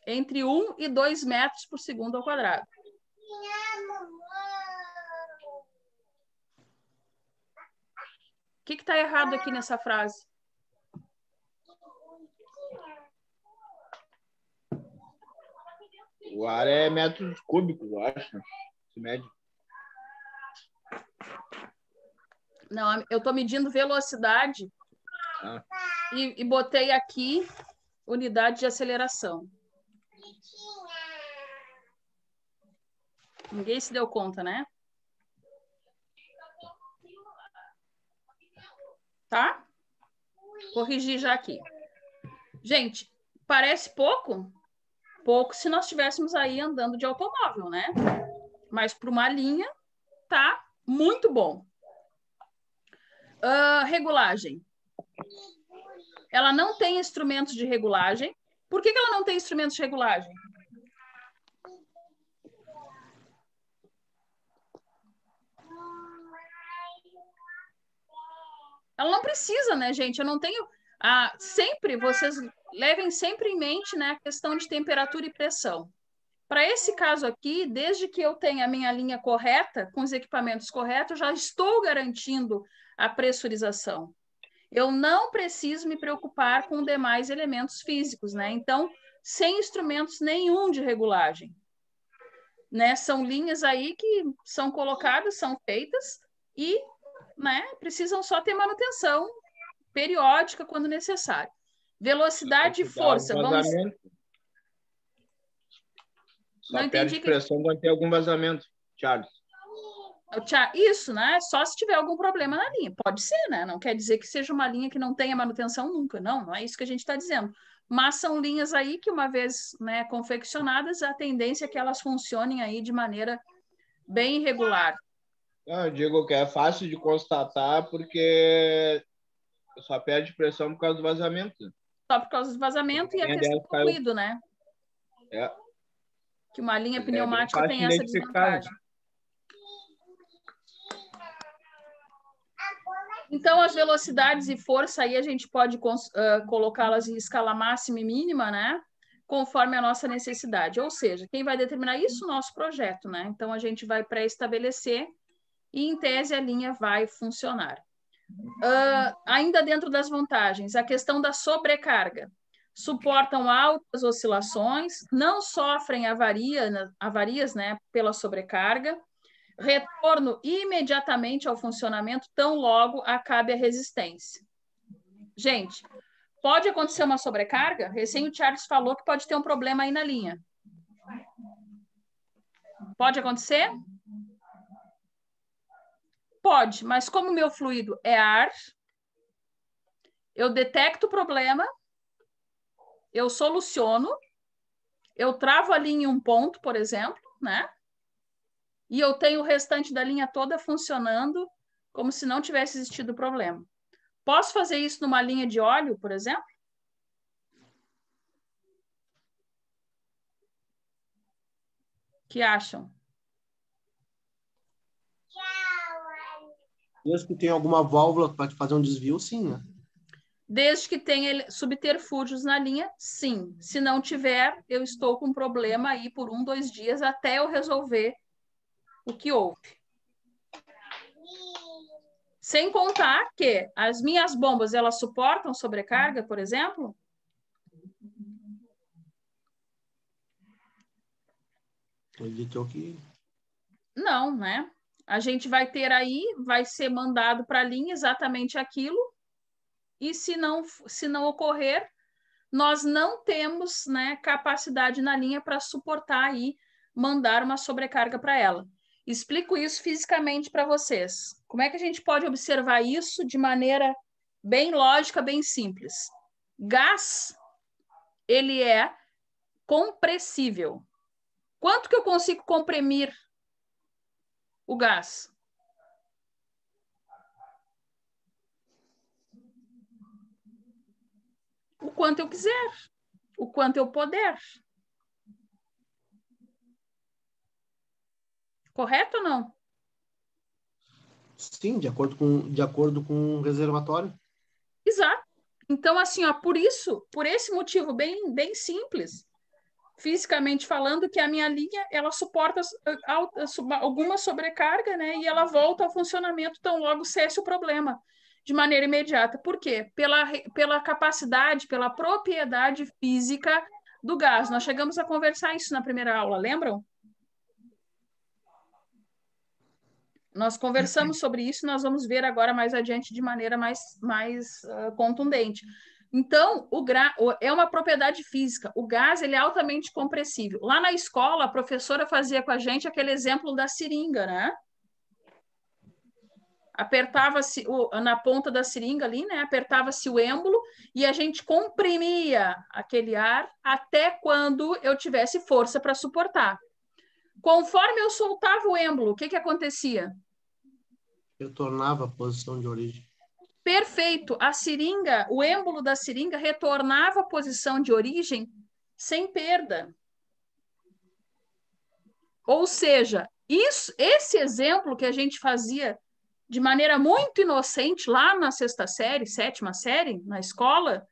entre 1 e 2 metros por segundo ao quadrado. O que está errado aqui nessa frase? O ar é metros cúbicos, eu acho, né? Se mede. Não, eu estou medindo velocidade e botei aqui unidade de aceleração. Ninguém se deu conta, né? tá? Corrigir já aqui. Gente, parece pouco? Pouco se nós estivéssemos aí andando de automóvel, né? Mas para uma linha, tá muito bom. Regulagem. Ela não tem instrumentos de regulagem. Por que ela não tem instrumentos de regulagem? Ela não precisa, né, gente? Eu não tenho... sempre, vocês levem sempre em mente, né, a questão de temperatura e pressão. Para esse caso aqui, desde que eu tenha a minha linha correta, com os equipamentos corretos, já estou garantindo a pressurização. Eu não preciso me preocupar com demais elementos físicos, né? Então, sem instrumentos nenhum de regulagem. Né? São linhas aí que são colocadas, são feitas e, né, precisam só ter manutenção periódica quando necessário. Velocidade e força. Vamos... Só perde pressão quando tem algum vazamento, Charles. Isso, né? Só se tiver algum problema na linha. Pode ser, né? Não quer dizer que seja uma linha que não tenha manutenção nunca. Não, não é isso que a gente está dizendo. Mas são linhas aí que, uma vez, né, confeccionadas, a tendência é que elas funcionem aí de maneira bem irregular. Eu digo que é fácil de constatar porque só perde pressão por causa do vazamento. Só por causa do vazamento e a questão do ruído, né? É. Que uma linha pneumática tem essa desvantagem. Então, as velocidades e força aí a gente pode colocá-las em escala máxima e mínima, né? Conforme a nossa necessidade. Ou seja, quem vai determinar isso? O nosso projeto, né? Então, a gente vai pré-estabelecer e, em tese, a linha vai funcionar. Ainda dentro das vantagens, a questão da sobrecarga. Suportam altas oscilações, não sofrem avarias, né, pela sobrecarga, retorno imediatamente ao funcionamento, tão logo acabe a resistência. Gente, pode acontecer uma sobrecarga? Recém o Charles falou que pode ter um problema aí na linha. Pode acontecer? Pode, mas como o meu fluido é ar, eu detecto o problema, eu soluciono, eu travo a linha em um ponto, por exemplo, né? E eu tenho o restante da linha toda funcionando como se não tivesse existido problema. Posso fazer isso numa linha de óleo, por exemplo? O que acham? Desde que tenha alguma válvula para fazer um desvio, sim, né? Desde que tenha subterfúgios na linha, sim. Se não tiver, eu estou com problema aí por 1, 2 dias até eu resolver o que houve. Sem contar que as minhas bombas, elas suportam sobrecarga, por exemplo? Acredito que... Não, né? A gente vai ter aí, vai ser mandado para a linha exatamente aquilo, e se não ocorrer, nós não temos, né, capacidade na linha para suportar aí, mandar uma sobrecarga para ela. Explico isso fisicamente para vocês. Como é que a gente pode observar isso de maneira bem lógica, bem simples? Gás, ele é compressível. Quanto que eu consigo comprimir o gás? O quanto eu quiser, o quanto eu puder. Correto ou não? Sim, de acordo com o reservatório. Exato. Então, assim, ó, por esse motivo bem simples, fisicamente falando, que a minha linha, ela suporta alguma sobrecarga, né? E ela volta ao funcionamento tão logo cesse o problema, de maneira imediata. Por quê? Pela capacidade, pela propriedade física do gás. Nós chegamos a conversar isso na primeira aula, lembram? Nós conversamos sobre isso, nós vamos ver agora mais adiante de maneira mais contundente. Então, é uma propriedade física. O gás, ele é altamente compressível. Lá na escola, a professora fazia com a gente aquele exemplo da seringa, né? apertava-se na ponta da seringa ali, né? Apertava-se o êmbolo e a gente comprimia aquele ar até quando eu tivesse força para suportar. Conforme eu soltava o êmbolo, o que acontecia? Eu tornava a posição de origem. Perfeito. A seringa, o êmbolo da seringa retornava à posição de origem sem perda. Ou seja, esse exemplo que a gente fazia de maneira muito inocente lá na sexta série, sétima série, na escola,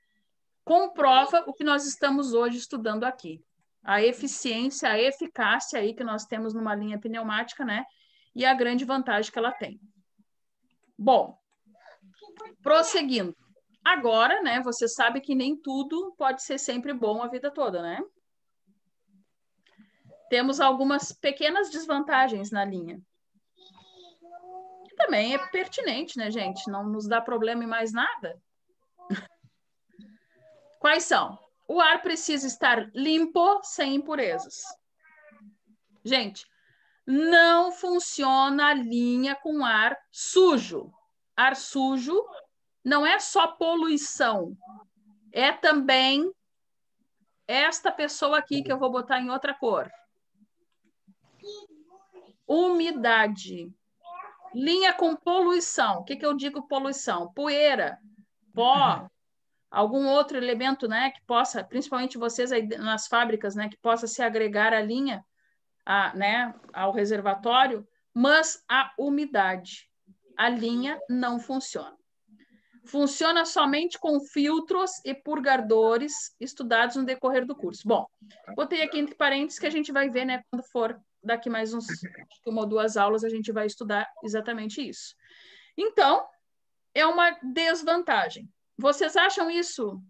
comprova o que nós estamos hoje estudando aqui. A eficiência, a eficácia aí que nós temos numa linha pneumática, né? E a grande vantagem que ela tem. Bom, prosseguindo. Agora, né, você sabe que nem tudo pode ser sempre bom a vida toda, né? Temos algumas pequenas desvantagens na linha. Também é pertinente, né, gente? Não nos dá problema em mais nada. Quais são? O ar precisa estar limpo, sem impurezas. Gente, não funciona a linha com ar sujo. Ar sujo não é só poluição, é também esta pessoa aqui que eu vou botar em outra cor. Umidade. Linha com poluição. O que eu digo poluição? Poeira, pó, algum outro elemento, né, que possa, principalmente vocês aí nas fábricas, né, que possa se agregar à linha, né, ao reservatório, mas a umidade. A linha não funciona. Funciona somente com filtros e purgadores estudados no decorrer do curso. Bom, botei aqui entre parênteses que a gente vai ver, né, quando for daqui mais uma ou duas aulas, a gente vai estudar exatamente isso. Então, é uma desvantagem. Vocês acham isso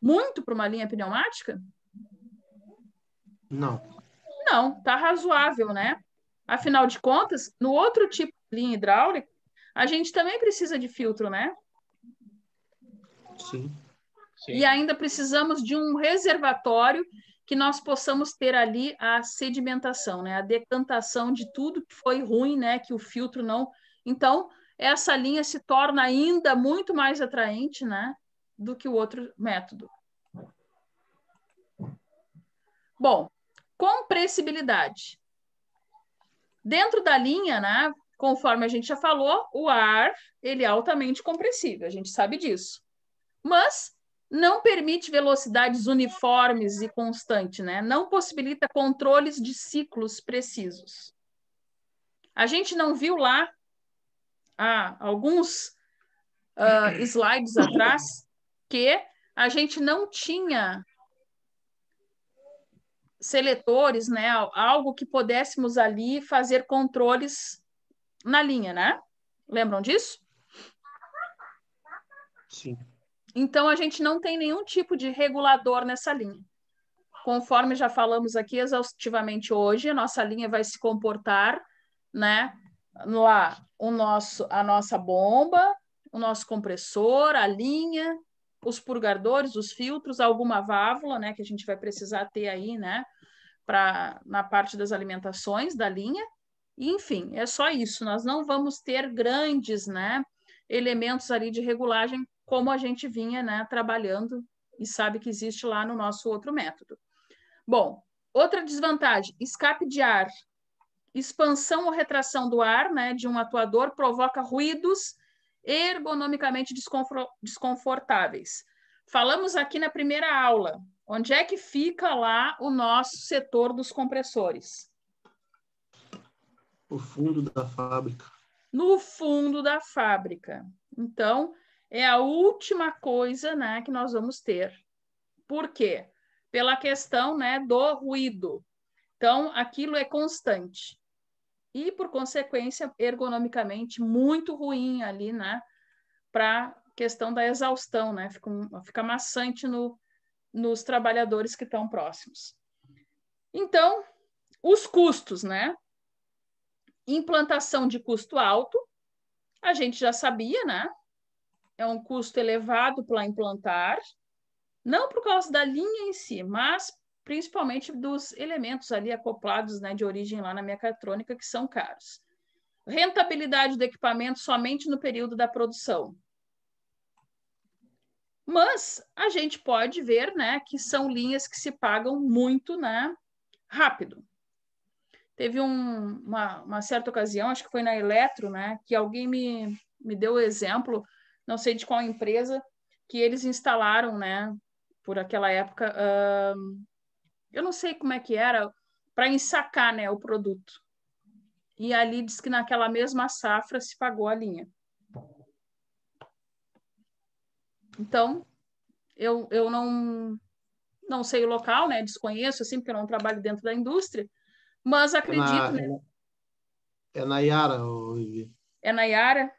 muito para uma linha pneumática? Não. Não, tá razoável, né? Afinal de contas, no outro tipo de linha hidráulica, a gente também precisa de filtro, né? Sim. E ainda precisamos de um reservatório que nós possamos ter ali a sedimentação, né? A decantação de tudo que foi ruim, né? Que o filtro não... Então, essa linha se torna ainda muito mais atraente, né? Do que o outro método. Bom, compressibilidade. Dentro da linha, né? Conforme a gente já falou, o ar ele é altamente compressível, a gente sabe disso. Mas não permite velocidades uniformes e constantes, né? Não possibilita controles de ciclos precisos. A gente não viu lá alguns slides atrás que a gente não tinha seletores, né? Algo que pudéssemos ali fazer controles na linha, né? Lembram disso? Sim. Então, a gente não tem nenhum tipo de regulador nessa linha. Conforme já falamos aqui exaustivamente hoje, a nossa linha vai se comportar, né? Lá, a nossa bomba, o nosso compressor, a linha, os purgadores, os filtros, alguma válvula, né? Que a gente vai precisar ter aí, né? Na parte das alimentações da linha. E, enfim, é só isso. Nós não vamos ter grandes, né? Elementos ali de regulagem como a gente vinha, né, trabalhando e sabe que existe lá no nosso outro método. Bom, outra desvantagem, escape de ar. Expansão ou retração do ar, né, de um atuador provoca ruídos ergonomicamente desconfortáveis. Falamos aqui na primeira aula. Onde é que fica lá o nosso setor dos compressores? O fundo da fábrica. No fundo da fábrica. Então, é a última coisa, né, que nós vamos ter. Por quê? Pela questão, né, do ruído. Então, aquilo é constante. E, por consequência, ergonomicamente, muito ruim ali, né, para a questão da exaustão, né? Fica maçante nos trabalhadores que estão próximos. Então, os custos, né? Implantação de custo alto, a gente já sabia, né? É um custo elevado para implantar, não por causa da linha em si, mas principalmente dos elementos ali acoplados, né, de origem lá na mecatrônica, que são caros. rentabilidade do equipamento somente no período da produção. Mas a gente pode ver, né, que são linhas que se pagam muito, né, rápido. Teve uma certa ocasião, acho que foi na Eletro, né, que alguém me deu o exemplo, não sei de qual empresa, que eles instalaram, né, por aquela época, eu não sei como é que era, para ensacar, né, o produto. E ali diz que naquela mesma safra se pagou a linha. Então, eu não sei o local, né, desconheço, assim, porque eu não trabalho dentro da indústria, mas acredito, né? É na Yara, Vivi. É na Yara?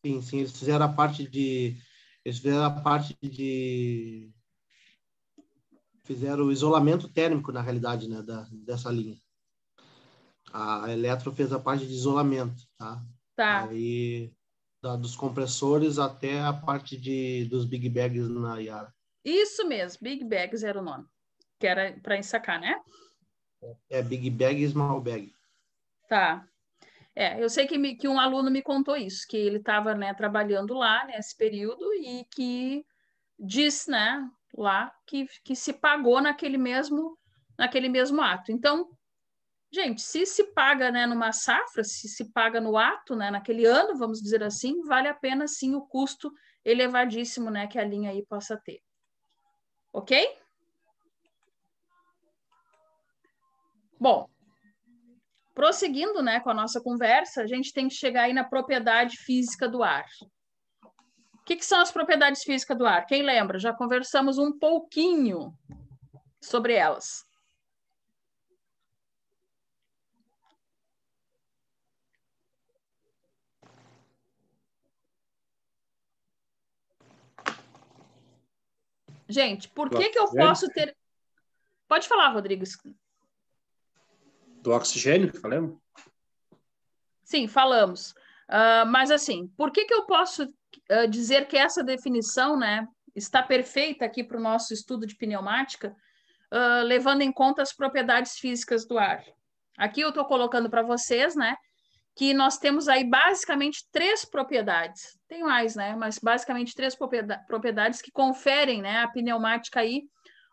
Sim, sim, eles fizeram a parte de... Eles fizeram a parte de... Fizeram o isolamento térmico, na realidade, né, dessa linha. A Eletro fez a parte de isolamento, tá? Tá. Aí, dos compressores até a parte dos big bags na Yara. Isso mesmo, Big Bags era o nome, que era para ensacar, né? É big bag e small bag. Tá. Eu sei que um aluno me contou isso, que ele estava, né, trabalhando lá nesse período e que diz, né, lá que se pagou naquele mesmo ato. Então, gente, se paga, né, numa safra, se paga no ato, né, naquele ano, vamos dizer assim, vale a pena sim o custo elevadíssimo, né, que a linha aí possa ter. Ok? Bom, prosseguindo, né, com a nossa conversa, a gente tem que chegar aí na propriedade física do ar. O que são as propriedades físicas do ar? Quem lembra? Já conversamos um pouquinho sobre elas. Gente, por que eu posso ter... Pode falar, Rodrigo. Do oxigênio, falamos? Sim, falamos. Mas assim, por que eu posso dizer que essa definição, né, está perfeita aqui para o nosso estudo de pneumática, levando em conta as propriedades físicas do ar? Aqui eu estou colocando para vocês, né, que nós temos aí basicamente 3 propriedades. Tem mais, né, mas basicamente 3 propriedades que conferem, né, a pneumática aí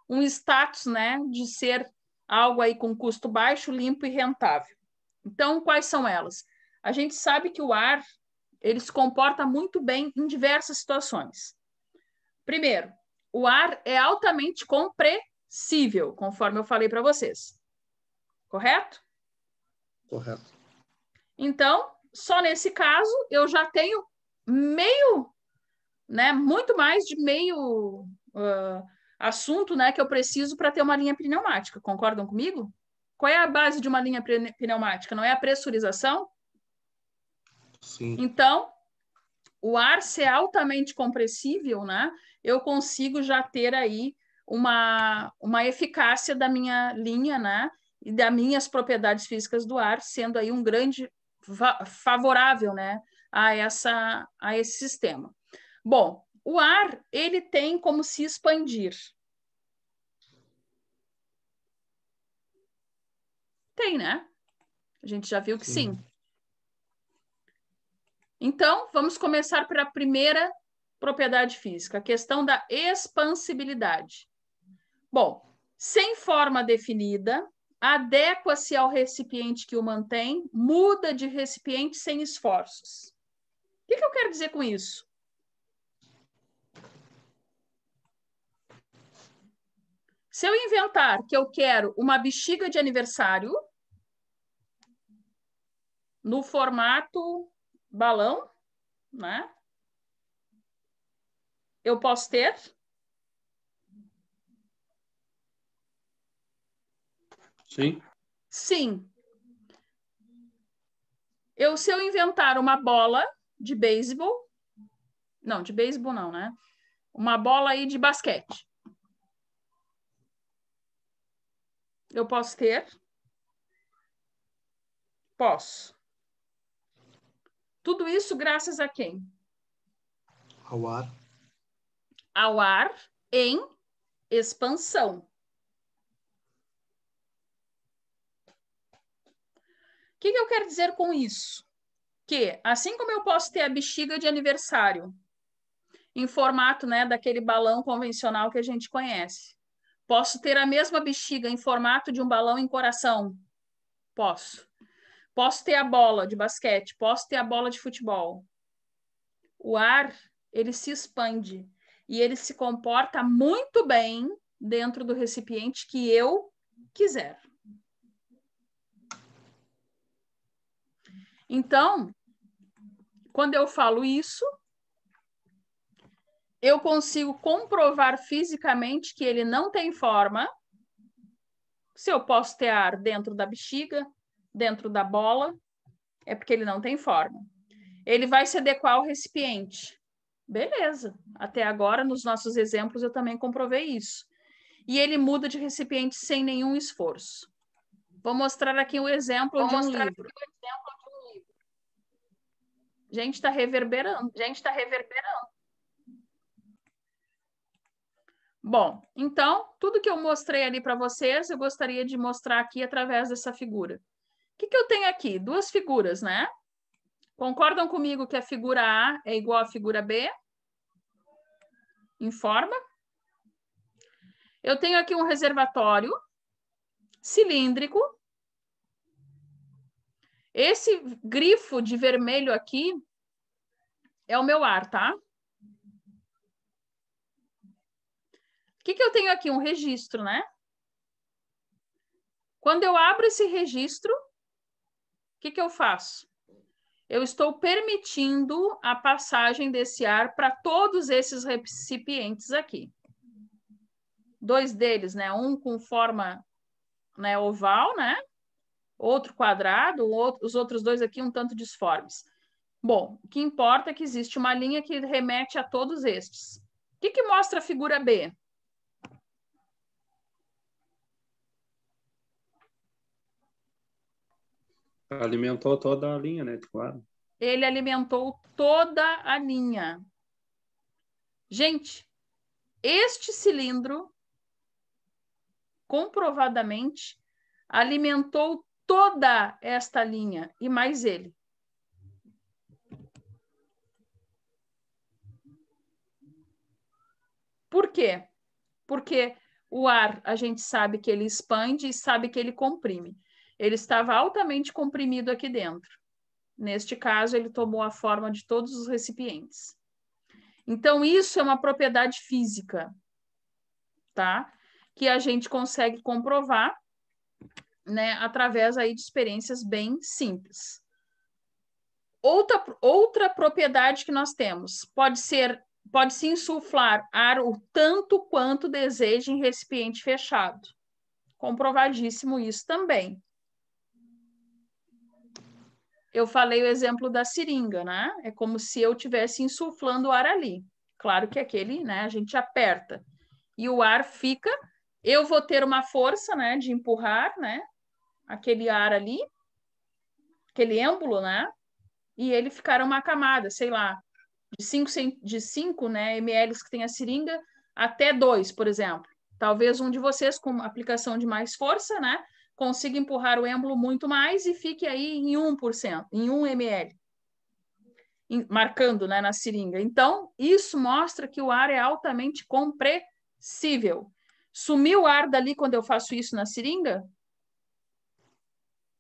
um status, né, de ser algo aí com custo baixo, limpo e rentável. Então, quais são elas? A gente sabe que o ar, ele se comporta muito bem em diversas situações. Primeiro, o ar é altamente compressível, conforme eu falei para vocês. Correto? Correto. Então, só nesse caso, eu já tenho meio, né, muito mais de meio assunto, né, que eu preciso para ter uma linha pneumática. Concordam comigo? Qual é a base de uma linha pneumática? Não é a pressurização? Sim. Então, o ar ser altamente compressível, né, eu consigo já ter aí uma eficácia da minha linha, né, e das minhas propriedades físicas do ar, sendo aí um grande favorável, né, a esse sistema. Bom, o ar, ele tem como se expandir. Tem, né? A gente já viu que sim. Então, vamos começar pela primeira propriedade física, a questão da expansibilidade. Bom, sem forma definida, adequa-se ao recipiente que o mantém, muda de recipiente sem esforços. O que eu quero dizer com isso? Se eu inventar que eu quero uma bexiga de aniversário no formato balão, né? Eu posso ter? Sim. Sim. Se eu inventar uma bola de beisebol, não, de beisebol não, né? Uma bola aí de basquete. Eu posso ter? Posso. Tudo isso graças a quem? Ao ar. Ao ar em expansão. O que eu quero dizer com isso? que, assim como eu posso ter a bexiga de aniversário, em formato, né, daquele balão convencional que a gente conhece, posso ter a mesma bexiga em formato de um balão em coração? Posso. Posso ter a bola de basquete, posso ter a bola de futebol. O ar, ele se expande e ele se comporta muito bem dentro do recipiente que eu quiser. Então, quando eu falo isso, eu consigo comprovar fisicamente que ele não tem forma. Se eu posso ter ar dentro da bexiga, dentro da bola, é porque ele não tem forma. Ele vai se adequar ao recipiente. Beleza. Até agora, nos nossos exemplos, eu também comprovei isso. E ele muda de recipiente sem nenhum esforço. Vou mostrar aqui o exemplo de um livro. Gente, está reverberando. Bom, então, tudo que eu mostrei ali para vocês, eu gostaria de mostrar aqui através dessa figura. O que eu tenho aqui? Duas figuras, né? Concordam comigo que a figura A é igual à figura B? Em forma. Eu tenho aqui um reservatório cilíndrico. Esse grifo de vermelho aqui é o meu ar, tá? O que eu tenho aqui? Um registro, né? Quando eu abro esse registro, o que eu faço? Eu estou permitindo a passagem desse ar para todos esses recipientes aqui. Dois deles, né? Um com forma, né, oval, né? Outro quadrado, os outros dois aqui um tanto disformes. Bom, o que importa é que existe uma linha que remete a todos estes. O que mostra a figura B? Alimentou toda a linha, né? Claro. Ele alimentou toda a linha. Gente, este cilindro, comprovadamente, alimentou toda esta linha e mais ele. Por quê? Porque o ar, a gente sabe que ele expande e sabe que ele comprime. Ele estava altamente comprimido aqui dentro. Neste caso, ele tomou a forma de todos os recipientes. Então, isso é uma propriedade física, tá? Que a gente consegue comprovar, né, através aí de experiências bem simples. Outra propriedade que nós temos pode-se insuflar ar o tanto quanto deseja em recipiente fechado. Comprovadíssimo isso também. Eu falei o exemplo da seringa, né? É como se eu estivesse insuflando o ar ali. Claro que aquele, né, a gente aperta e o ar fica. Eu vou ter uma força, né, de empurrar, né, aquele ar ali, aquele êmbolo, né? E ele ficar uma camada, sei lá, de 5 né, ml que tem a seringa até 2, por exemplo. Talvez um de vocês, com aplicação de mais força, né, consiga empurrar o êmbolo muito mais e fique aí em 1%, em 1 ml, marcando, né, na seringa. Então, isso mostra que o ar é altamente compressível. Sumiu o ar dali quando eu faço isso na seringa?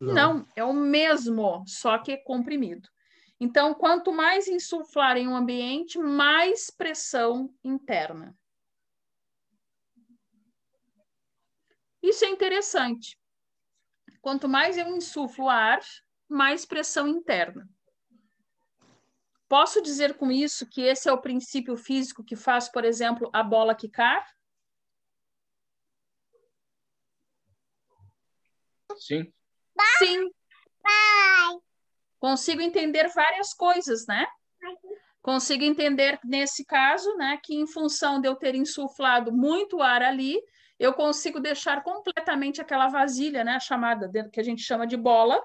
Não, é o mesmo, só que comprimido. Então, quanto mais insuflar em um ambiente, mais pressão interna. Isso é interessante. Quanto mais eu insuflo ar, mais pressão interna. Posso dizer com isso que esse é o princípio físico que faz, por exemplo, a bola quicar? Sim. Sim. Consigo entender várias coisas, né? Consigo entender, nesse caso, né, que em função de eu ter insuflado muito ar ali, eu consigo deixar completamente aquela vasilha, né, chamada, que a gente chama de bola,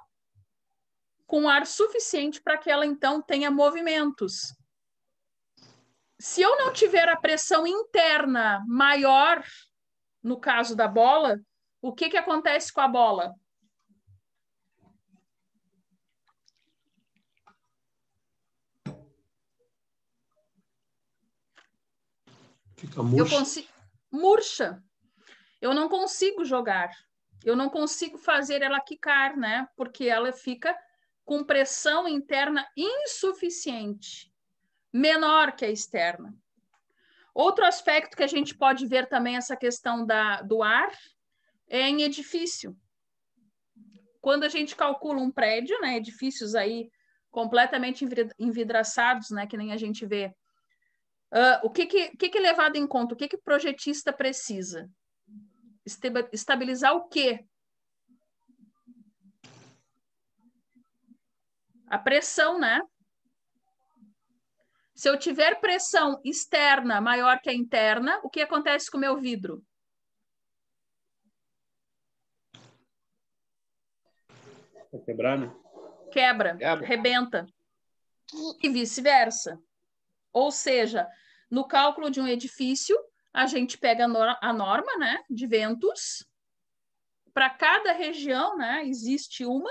com ar suficiente para que ela, então, tenha movimentos. Se eu não tiver a pressão interna maior, no caso da bola, o que acontece com a bola? Fica murcha. Murcha. Eu não consigo jogar. Eu não consigo fazer ela quicar, né? Porque ela fica com pressão interna insuficiente, menor que a externa. Outro aspecto que a gente pode ver também essa questão do ar é em edifício. Quando a gente calcula um prédio, né, edifícios aí completamente envidraçados, né, que nem a gente vê, o que é levado em conta? O que o projetista precisa? Estabilizar o quê? A pressão, né? Se eu tiver pressão externa maior que a interna, o que acontece com o meu vidro? Vai quebrar, né? Quebra, rebenta. E vice-versa. Ou seja, no cálculo de um edifício, a gente pega a norma, né, de ventos. Para cada região, né, existe uma.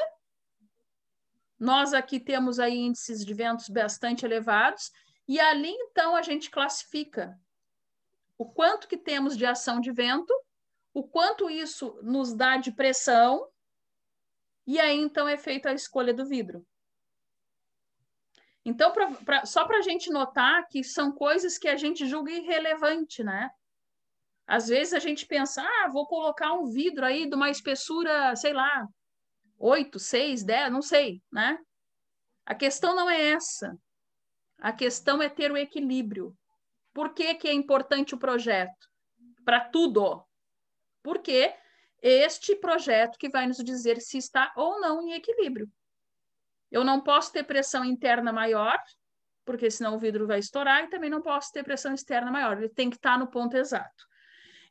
Nós aqui temos aí índices de ventos bastante elevados. E ali, então, a gente classifica o quanto que temos de ação de vento, o quanto isso nos dá de pressão, e aí, então, é feita a escolha do vidro. Então, só para a gente notar que são coisas que a gente julga irrelevante, né? Às vezes a gente pensa, vou colocar um vidro aí de uma espessura, sei lá, 8, 6, 10, não sei, né? A questão não é essa. A questão é ter o equilíbrio. Por que que é importante o projeto? Para tudo. Porque este projeto que vai nos dizer se está ou não em equilíbrio. Eu não posso ter pressão interna maior, porque senão o vidro vai estourar, e também não posso ter pressão externa maior. Ele tem que estar no ponto exato.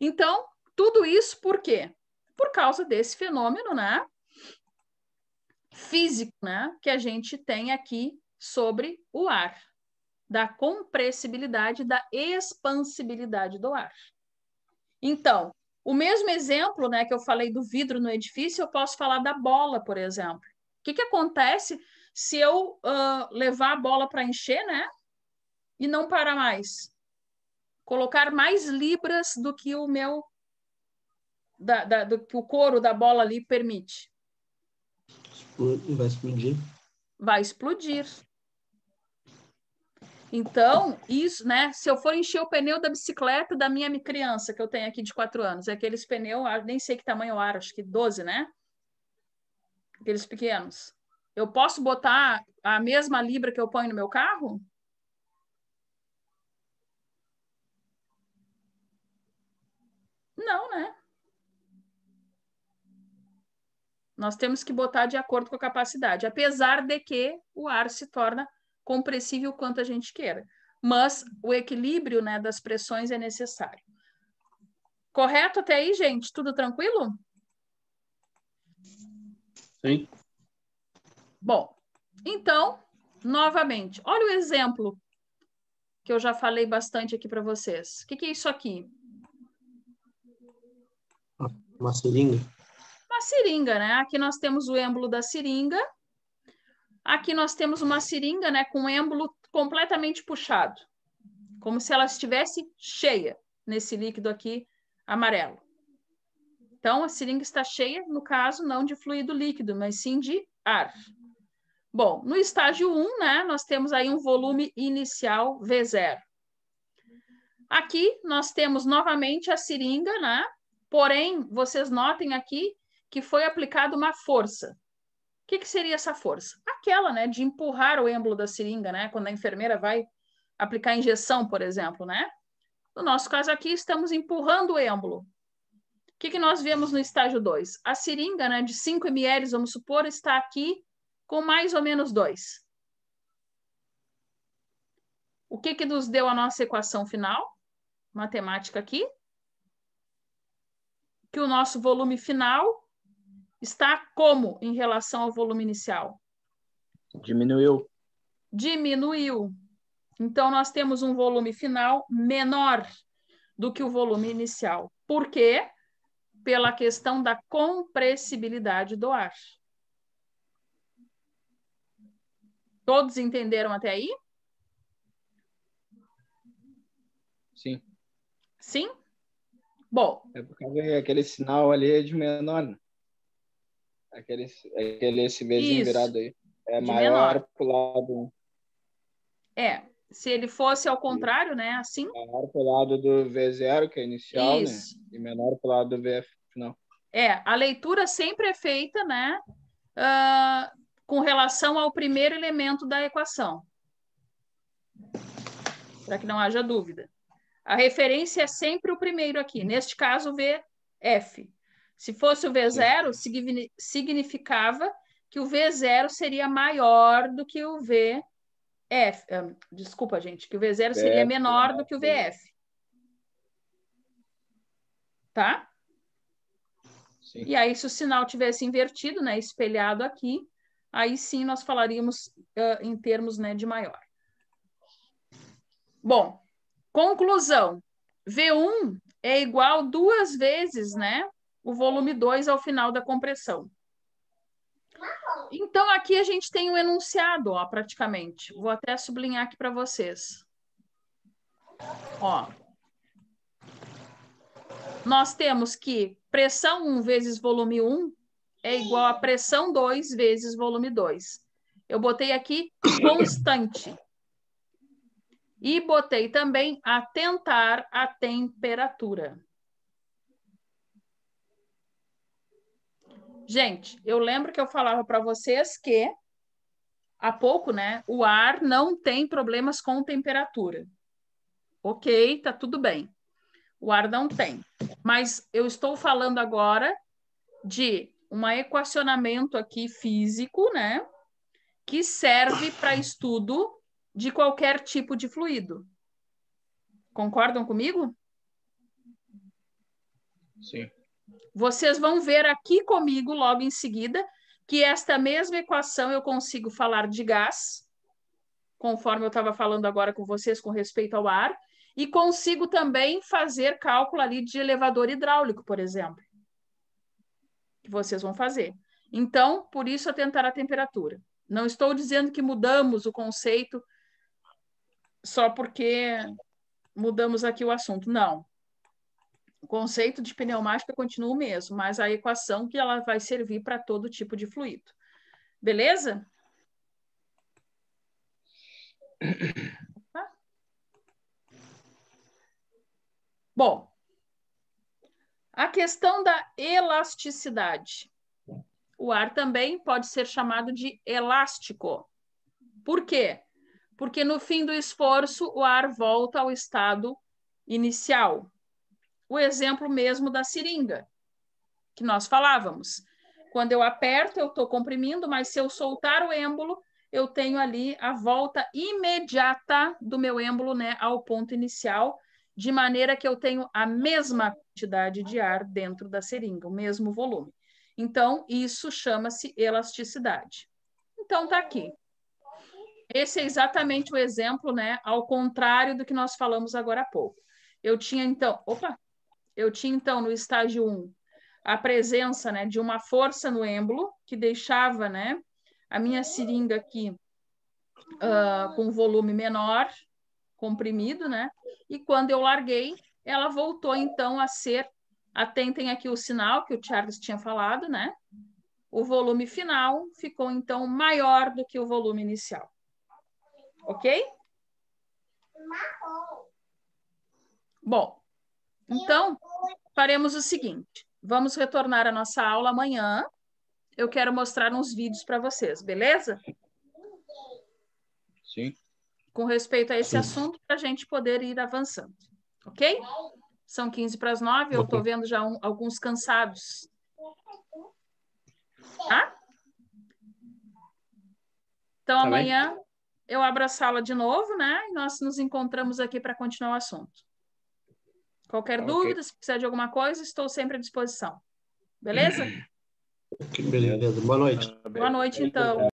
Então, tudo isso por quê? Por causa desse fenômeno, né, físico, né, que a gente tem aqui sobre o ar, da compressibilidade, da expansibilidade do ar. Então, o mesmo exemplo, né, que eu falei do vidro no edifício, eu posso falar da bola, por exemplo. O que acontece se eu levar a bola para encher, né, e não parar mais? Colocar mais libras do que o meu do que o couro da bola ali permite. Vai explodir. Vai explodir. Então, isso, né? Se eu for encher o pneu da bicicleta da minha criança, que eu tenho aqui de 4 anos, é aqueles pneus, nem sei que tamanho era, acho que 12, né? Aqueles pequenos. Eu posso botar a mesma libra que eu ponho no meu carro? Não, né? Nós temos que botar de acordo com a capacidade, apesar de que o ar se torna compressível o quanto a gente queira. Mas o equilíbrio, né, das pressões é necessário. Correto até aí, gente? Tudo tranquilo? Sim. Bom, então, novamente, olha o exemplo que eu já falei bastante aqui para vocês. O que é isso aqui? Uma seringa. Uma seringa, né? Aqui nós temos o êmbolo da seringa. Aqui nós temos uma seringa, né, com o êmbolo completamente puxado, como se ela estivesse cheia nesse líquido aqui amarelo. Então, a seringa está cheia, no caso, não de fluido líquido, mas sim de ar. Bom, no estágio 1, né, nós temos aí um volume inicial V0. Aqui nós temos novamente a seringa, né? Porém, vocês notem aqui que foi aplicada uma força. O que seria essa força? Aquela, né, de empurrar o êmbolo da seringa, né, quando a enfermeira vai aplicar injeção, por exemplo, né? No nosso caso aqui, estamos empurrando o êmbolo. O que nós vemos no estágio 2? A seringa, né, de 5 ml, vamos supor, está aqui com mais ou menos 2. O que nos deu a nossa equação final? Matemática aqui. Que o nosso volume final está como em relação ao volume inicial? Diminuiu. Diminuiu. Então, nós temos um volume final menor do que o volume inicial. Por quê? Pela questão da compressibilidade do ar. Todos entenderam até aí? Sim. Sim? Bom. É porque aquele sinal ali é de menor, né? Aquele esse Vzinho Isso, virado aí. É de maior menor. pro lado. Se ele fosse ao contrário, né? Assim. Maior pro lado do V0, que é inicial, Isso. né? E menor pro lado do VF final. A leitura sempre é feita, né? Com relação ao primeiro elemento da equação. Para que não haja dúvida. A referência é sempre o primeiro aqui. Neste caso, o VF. Se fosse o V0, significava que o V0 seria maior do que o VF. Desculpa, gente, que o V0 seria menor do que o VF. Tá? Sim. E aí, se o sinal tivesse invertido, né, espelhado aqui, aí sim nós falaríamos em termos, né, de maior. Bom, conclusão. V1 é igual 2 vezes, né, o volume 2 ao final da compressão. Então, aqui a gente tem um enunciado, ó, praticamente. Vou até sublinhar aqui para vocês. Ó. Nós temos que pressão 1 vezes volume 1 é igual a pressão 2 vezes volume 2. Eu botei aqui constante. E botei também atentar à temperatura. Gente, eu lembro que eu falava para vocês que há pouco, né, o ar não tem problemas com temperatura. Ok, tá tudo bem. O ar não tem. Mas eu estou falando agora de um equacionamento aqui físico, né, que serve para estudo de qualquer tipo de fluido. Concordam comigo? Sim. Vocês vão ver aqui comigo logo em seguida que esta mesma equação eu consigo falar de gás, conforme eu estava falando agora com vocês com respeito ao ar, e consigo também fazer cálculo ali de elevador hidráulico, por exemplo, que vocês vão fazer. Então, por isso atentar à temperatura. Não estou dizendo que mudamos o conceito só porque mudamos aqui o assunto, não. O conceito de pneumática continua o mesmo, mas a equação que ela vai servir para todo tipo de fluido. Beleza? Tá? Bom, a questão da elasticidade. O ar também pode ser chamado de elástico. Por quê? Porque no fim do esforço, o ar volta ao estado inicial. O exemplo mesmo da seringa, que nós falávamos. Quando eu aperto, eu estou comprimindo, mas se eu soltar o êmbolo, eu tenho ali a volta imediata do meu êmbolo, né, ao ponto inicial, de maneira que eu tenho a mesma quantidade de ar dentro da seringa, o mesmo volume. Então, isso chama-se elasticidade. Então, tá aqui. Esse é exatamente o exemplo, né, ao contrário do que nós falamos agora há pouco. Eu tinha, então, no estágio 1, a presença, né, de uma força no êmbolo, que deixava, né, a minha seringa aqui com volume menor, comprimido, né, e quando eu larguei, ela voltou, então, a ser, atentem aqui o sinal que o Charles tinha falado, né, o volume final ficou, então, maior do que o volume inicial. Ok? Bom, então, faremos o seguinte. Vamos retornar à nossa aula amanhã. Eu quero mostrar uns vídeos para vocês, beleza? Sim. Com respeito a esse assunto, para a gente poder ir avançando. Ok? São 15:50, eu estou vendo já alguns cansados. Tá? Então, Tá amanhã eu abro a sala de novo, né? E nós nos encontramos aqui para continuar o assunto. Qualquer dúvida, se precisar de alguma coisa, estou sempre à disposição. Beleza? Beleza. Boa noite. Boa noite, então.